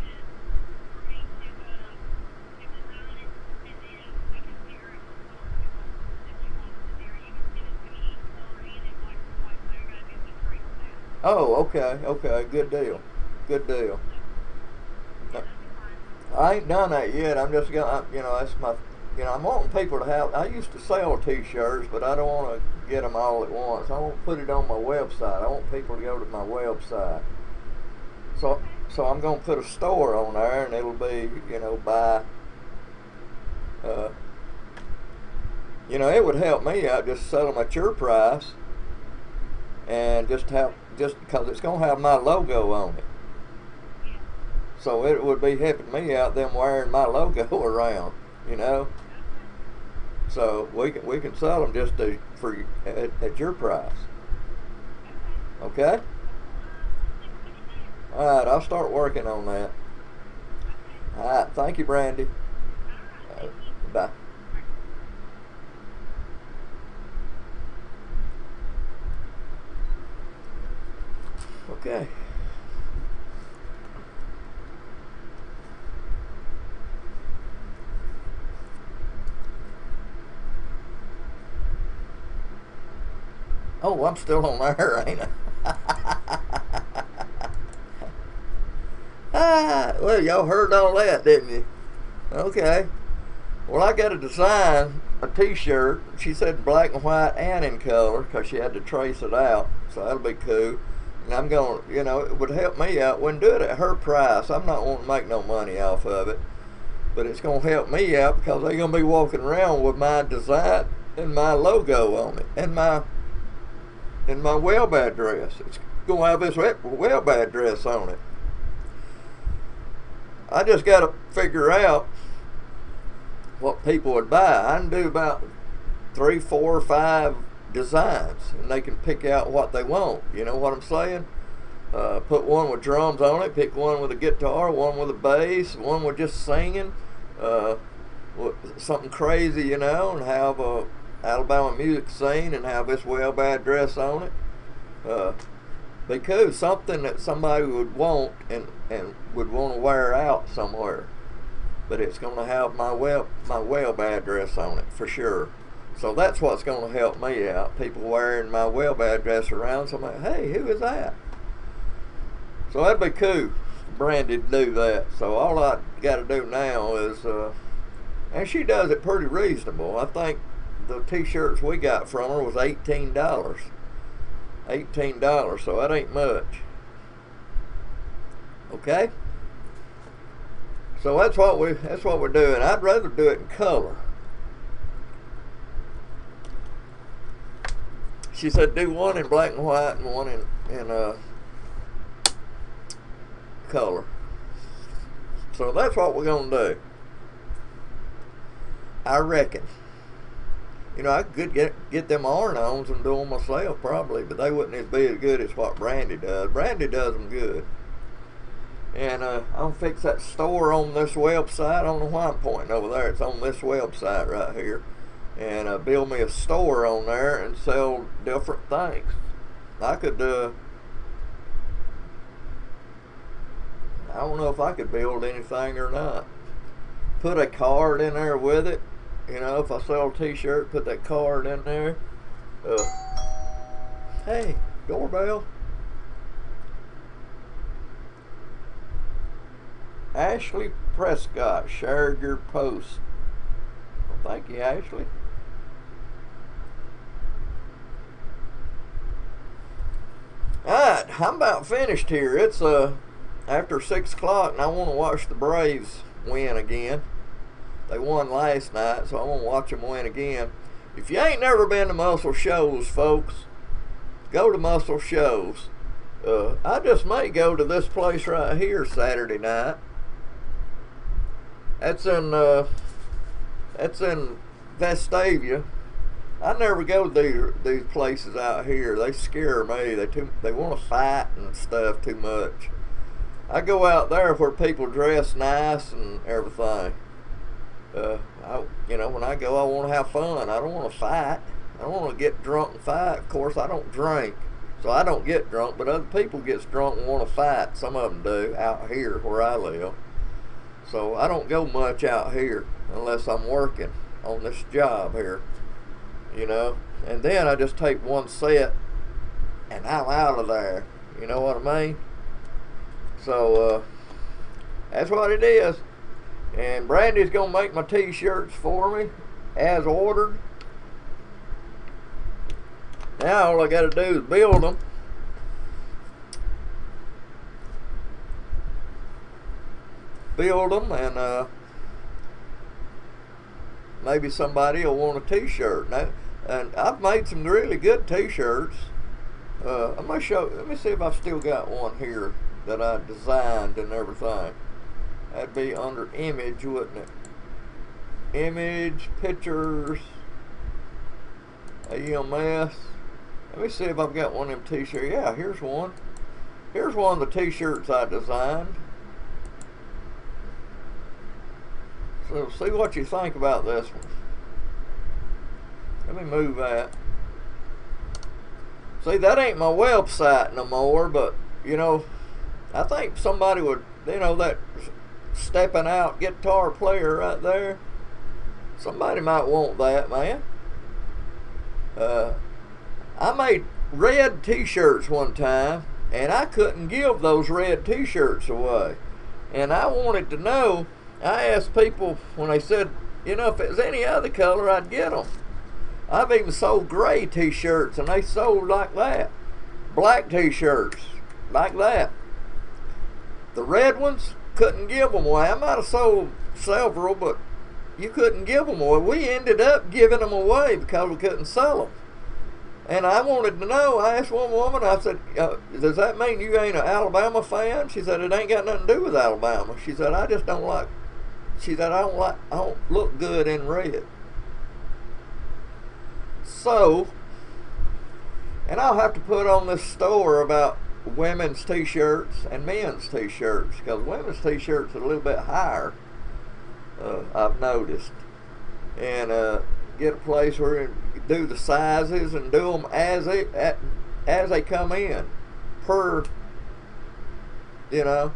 Oh, okay, good deal. I ain't done that yet. I'm just gonna, you know, that's my, you know, I'm wanting people to have. I used to sell T-shirts, but I don't want to get them all at once. I want to put it on my website. I want people to go to my website. So I'm gonna put a store on there, and it'll be, you know, by, you know, it would help me out just sell them at your price, and just because it's gonna have my logo on it. So it would be helping me out them wearing my logo around, you know. So we can sell them just at your price. Okay. All right, I'll start working on that. All right, thank you, Brandy. Bye. Okay. Oh, I'm still on there, ain't I? Well, y'all heard all that, didn't you? Okay. Well, I got to design a T-shirt. She said black and white and in color because she had to trace it out. So that'll be cool. And I'm going to, you know, it would help me out. Wouldn't do it at her price. I'm not wanting to make no money off of it. But it's going to help me out because they're going to be walking around with my design and my logo on it and my web address. It's going to have this web address on it. I just got to figure out what people would buy. I can do about 3, 4, 5 designs, and they can pick out what they want. You know what I'm saying? Put one with drums on it, pick one with a guitar, one with a bass, one with just singing, something crazy, you know, and have a Alabama music scene and have this web address on it. Because something that somebody would want and would want to wear out somewhere, but it's going to have my web address on it for sure. So that's what's going to help me out. People wearing my web address around. So I'm like, hey, who is that? So that'd be cool. Brandy to do that. So all I got to do now is, and she does it pretty reasonable. I think the T-shirts we got from her was $18. $18, so that ain't much. Okay? So that's what we're doing. I'd rather do it in color. She said do one in black and white and one in color. So that's what we're gonna do. I reckon. You know, I could get them iron-ons and do them myself probably, but they wouldn't be as good as what Brandy does. Brandy does them good. And I'll fix that store on this website. I don't know why I'm pointing over there. It's on this website right here. And build me a store on there and sell different things. I I don't know if I could build anything or not. Put a card in there with it. You know, if I sell a t-shirt, put that card in there. Hey, doorbell. Ashley Prescott shared your post. Well, thank you, Ashley. Alright, I'm about finished here. It's after 6 o'clock and I want to watch the Braves win again. They won last night, so I want to watch them win again. If you ain't never been to Muscle Shoals, folks, go to Muscle Shoals. I just may go to this place right here Saturday night. That's in Vestavia. I never go to these places out here. They scare me. They want to fight and stuff too much. I go out there where people dress nice and everything. You know, when I go, I want to have fun. I don't want to fight. I don't want to get drunk and fight. Of course, I don't drink, so I don't get drunk. But other people get drunk and want to fight. Some of them do out here where I live. So I don't go much out here unless I'm working on this job here. You know, and then I just take one set and I'm out of there. You know what I mean? So that's what it is. And Brandy's gonna make my t-shirts for me as ordered. Now all I gotta do is build them. And maybe somebody will want a t-shirt. Now, and I've made some really good t-shirts. I'm gonna show. Let me see if I've still got one here that I designed and everything. That'd be under image, wouldn't it? Image, pictures, AMS. Let me see if I've got one of them t-shirts. Yeah, here's one. Here's one of the t-shirts I designed. So see what you think about this one. Let me move that. See, that ain't my website no more, but you know, I think somebody would, you know, that stepping out guitar player right there, somebody might want that, man. I made red t-shirts one time and I couldn't give those red t-shirts away, and I wanted to know. I asked people when they said, you know, if it was any other color, I'd get them. I've even sold gray t-shirts and they sold like that. Black t-shirts like that. The red ones, couldn't give them away. I might have sold several, but you couldn't give them away. We ended up giving them away because we couldn't sell them. And I wanted to know, I asked one woman, I said, does that mean you ain't an Alabama fan? She said, it ain't got nothing to do with Alabama. She said, I just don't like, she said, I don't look good in red. So, and I'll have to put on this store about women's t-shirts and men's t-shirts, because women's t-shirts are a little bit higher, I've noticed. And get a place where you do the sizes and do them as they come in, per, you know,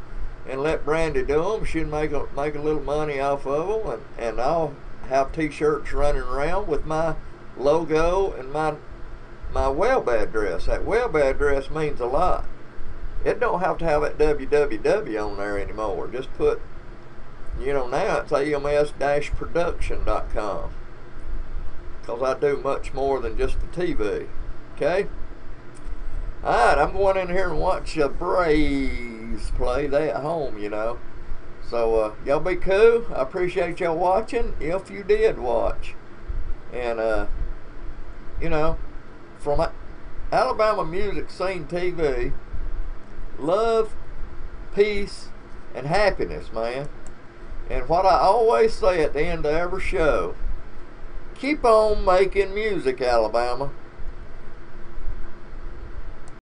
and let Brandy do them. She'll make a little money off of them, and I'll have t-shirts running around with my logo and my web address. That web address means a lot. It don't have to have that www on there anymore. Just put, you know, now it's ams-production.com, because I do much more than just the TV. Okay? Alright, I'm going in here and watch the Braves play. They at home, you know. So, y'all be cool. I appreciate y'all watching, if you did watch. And, you know, from AlabamaMusicSceneTV, love, peace, and happiness, man. And what I always say at the end of every show, keep on making music, Alabama.